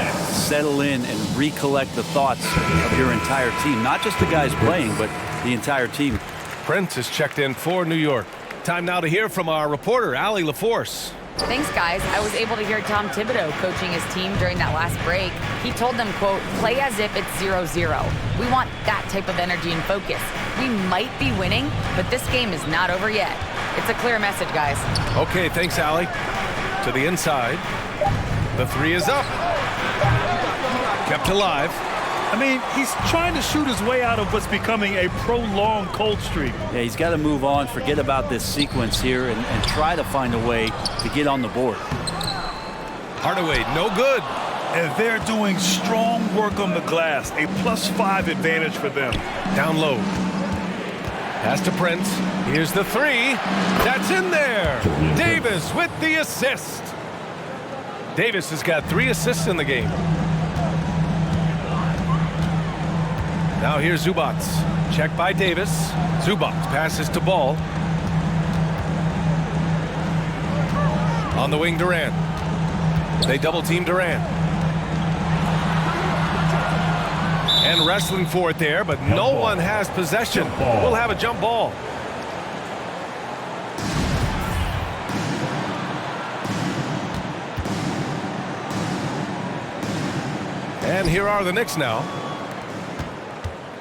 settle in and recollect the thoughts of your entire team. Not just the guys playing, but the entire team. Prince is checked in for New York. Time now to hear from our reporter, Allie LaForce. Thanks, guys. I was able to hear Tom Thibodeau coaching his team during that last break. He told them, quote, play as if it's 0-0. We want that type of energy and focus. We might be winning, but this game is not over yet. It's a clear message, guys. Okay, thanks, Allie. To the inside. The 3 is up. Kept alive. I mean, he's trying to shoot his way out of what's becoming a prolonged cold streak. Yeah, he's got to move on, forget about this sequence here, and try to find a way to get on the board. Hardaway, no good. And they're doing strong work on the glass, a +5 advantage for them. Down low. Pass to Prince. Here's the 3. That's in there. Davis with the assist. Davis has got 3 assists in the game. Now here's Zubats. Check by Davis. Zubats passes to Ball. On the wing, Durant. They double-team Durant. And wrestling for it there, but no one has possession. We'll have a jump ball. And here are the Knicks now.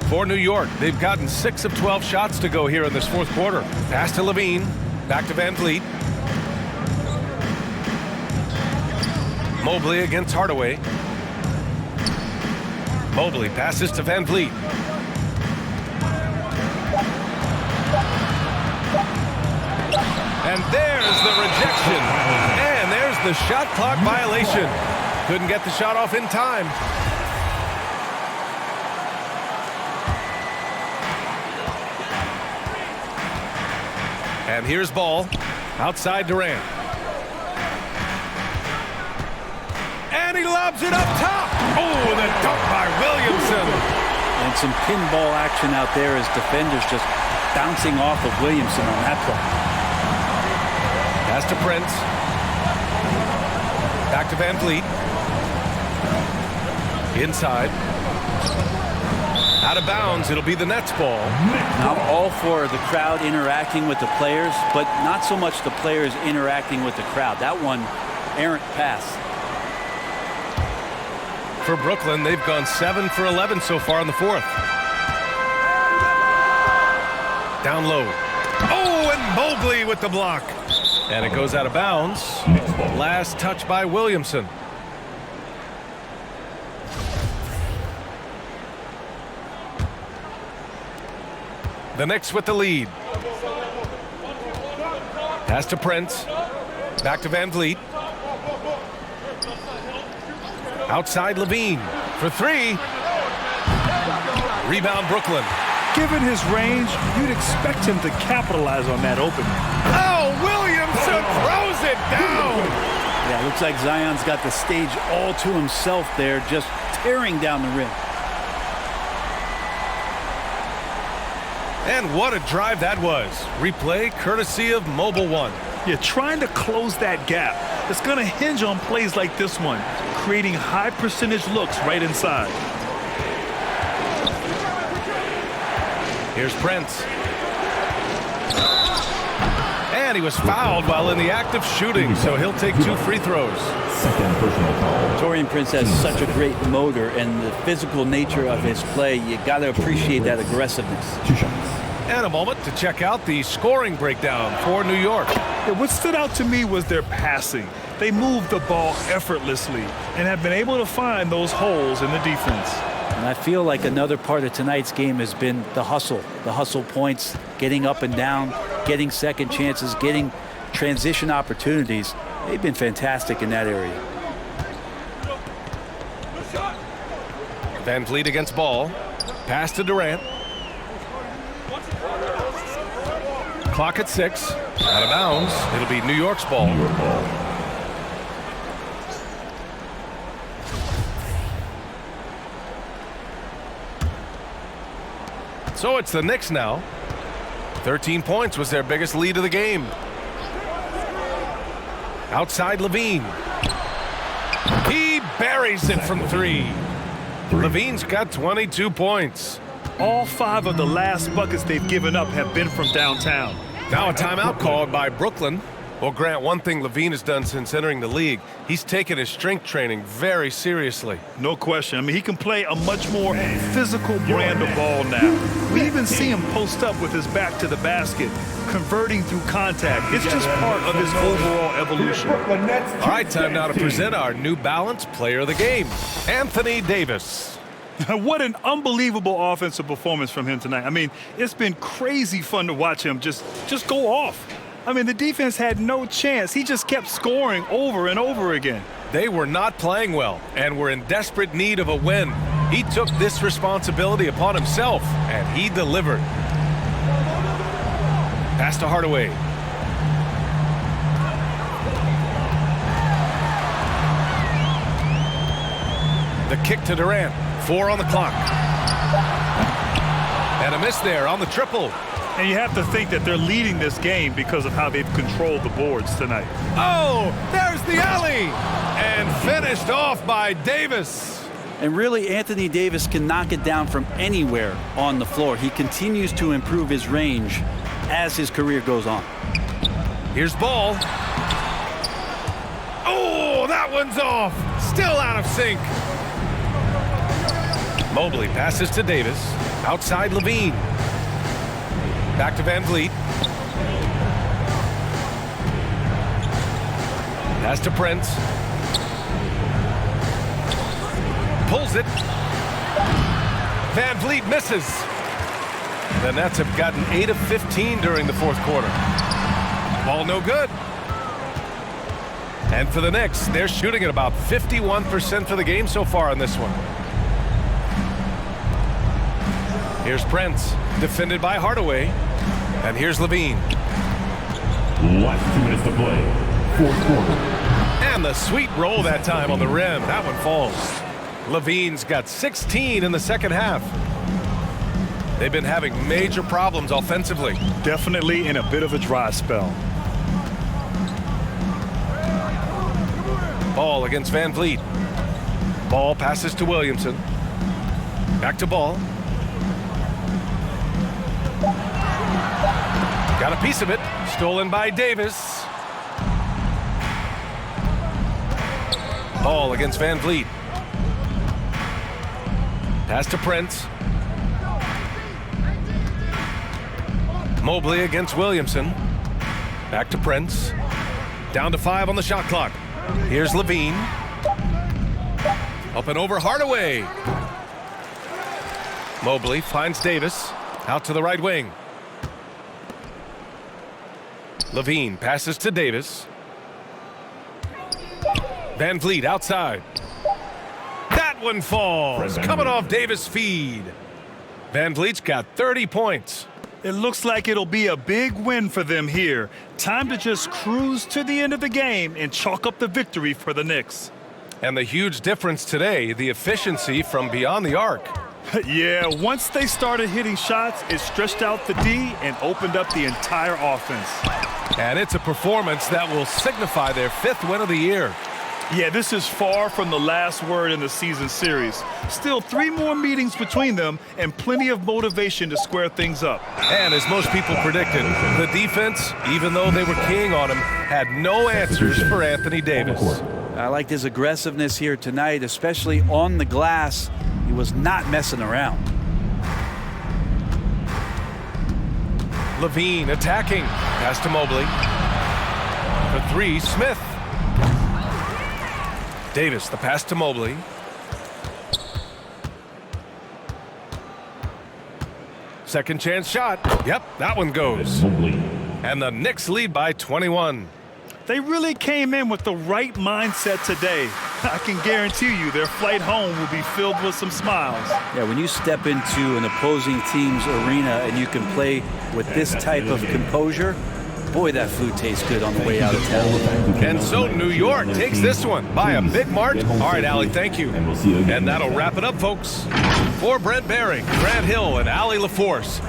For New York, they've gotten 6 of 12 shots to go here in this fourth quarter. Pass to Levine, back to Van Vliet. Mobley against Hardaway. Mobley passes to Van Vliet. And there's the rejection. And there's the shot clock violation. Couldn't get the shot off in time. And here's Ball. Outside Durant. And he lobs it up top. Oh, the dunk by Williamson. And some pinball action out there as defenders just bouncing off of Williamson on that play. Pass to Prince. Back to Van Vliet. Inside. Out of bounds. It'll be the Nets ball. I'm all for the crowd interacting with the players, but not so much the players interacting with the crowd. That one, errant pass. For Brooklyn, they've gone 7 for 11 so far in the fourth. Down low. Oh, and Mobley with the block. And it goes out of bounds. Last touch by Williamson. The Knicks with the lead. Pass to Prince. Back to Van Vliet. Outside Levine for 3. Rebound Brooklyn. Given his range, you'd expect him to capitalize on that opening. Oh, Williamson throws it down. Yeah, looks like Zion's got the stage all to himself there, just tearing down the rim. And what a drive that was. Replay courtesy of Mobile One. Yeah, trying to close that gap. It's going to hinge on plays like this one, creating high percentage looks right inside. Here's Prince. And he was fouled while in the act of shooting, so he'll take 2 free throws. Second personal foul. Taurean Prince has such a great motor, and the physical nature of his play, you got to appreciate that aggressiveness. 2 shots. And a moment to check out the scoring breakdown for New York. Yeah, what stood out to me was their passing. They moved the ball effortlessly and have been able to find those holes in the defense. And I feel like another part of tonight's game has been the hustle points, getting up and down, getting second chances, getting transition opportunities. They've been fantastic in that area. Van Vliet against Ball. Pass to Durant. Clock at 6. Out of bounds. It'll be New York's ball. New York ball. So it's the Knicks now. 13 points was their biggest lead of the game. Outside Levine. He buries it from 3. Levine's got 22 points. All 5 of the last buckets they've given up have been from downtown. Now a timeout called by Brooklyn. Well, Grant, one thing Levine has done since entering the league, he's taken his strength training very seriously. No question. I mean, he can play a much more physical brand of ball now. We even see him post up with his back to the basket, converting through contact. It's just part of his overall evolution. All right, time now to present our New Balance Player of the Game, Anthony Davis. What an unbelievable offensive performance from him tonight. I mean, it's been crazy fun to watch him just go off. I mean, the defense had no chance. He just kept scoring over and over again. They were not playing well and were in desperate need of a win. He took this responsibility upon himself, and he delivered. Pass to Hardaway. The kick to Durant. 4 on the clock. And a miss there on the triple. And you have to think that they're leading this game because of how they've controlled the boards tonight. Oh, there's the alley. And finished off by Davis. And really, Anthony Davis can knock it down from anywhere on the floor. He continues to improve his range as his career goes on. Here's Ball. Oh, that one's off. Still out of sync. Mobley passes to Davis. Outside Levine. Back to Van Vliet. Pass to Prince. Pulls it. Van Vliet misses. The Nets have gotten 8 of 15 during the fourth quarter. Ball no good. And for the Knicks, they're shooting at about 51% for the game so far on this one. Here's Prince, defended by Hardaway. And here's Levine. Last 2 minutes to play. Fourth quarter. And the sweet roll that time on the rim. That one falls. Levine's got 16 in the second half. They've been having major problems offensively. Definitely in a bit of a dry spell. Ball against Van Vliet. Ball passes to Williamson. Back to Ball. Got a piece of it. Stolen by Davis. Ball against Van Vliet. Pass to Prince. Mobley against Williamson. Back to Prince. Down to 5 on the shot clock. Here's Levine. Up and over Hardaway. Mobley finds Davis. Out to the right wing. Levine passes to Davis. Van Vliet outside. That one falls. Coming off Davis' feed. Van Vliet's got 30 points. It looks like it'll be a big win for them here. Time to just cruise to the end of the game and chalk up the victory for the Knicks. And the huge difference today, the efficiency from beyond the arc. Yeah, once they started hitting shots, it stretched out the D and opened up the entire offense. And it's a performance that will signify their 5th win of the year. Yeah, this is far from the last word in the season series. Still 3 more meetings between them and plenty of motivation to square things up. And as most people predicted, the defense, even though they were keying on him, had no answers for Anthony Davis. I liked his aggressiveness here tonight, especially on the glass. He was not messing around. Levine attacking. Pass to Mobley. For 3, Smith. Davis, the pass to Mobley. Second chance shot. Yep, that one goes. And the Knicks lead by 21. They really came in with the right mindset today. I can guarantee you their flight home will be filled with some smiles. Yeah, when you step into an opposing team's arena and you can play with this type of composure, boy, that food tastes good on the way out of town. And so New York takes this one by a big margin. All right, Allie, thank you. And that'll wrap it up, folks. For Brent Barry, Grant Hill, and Allie LaForce,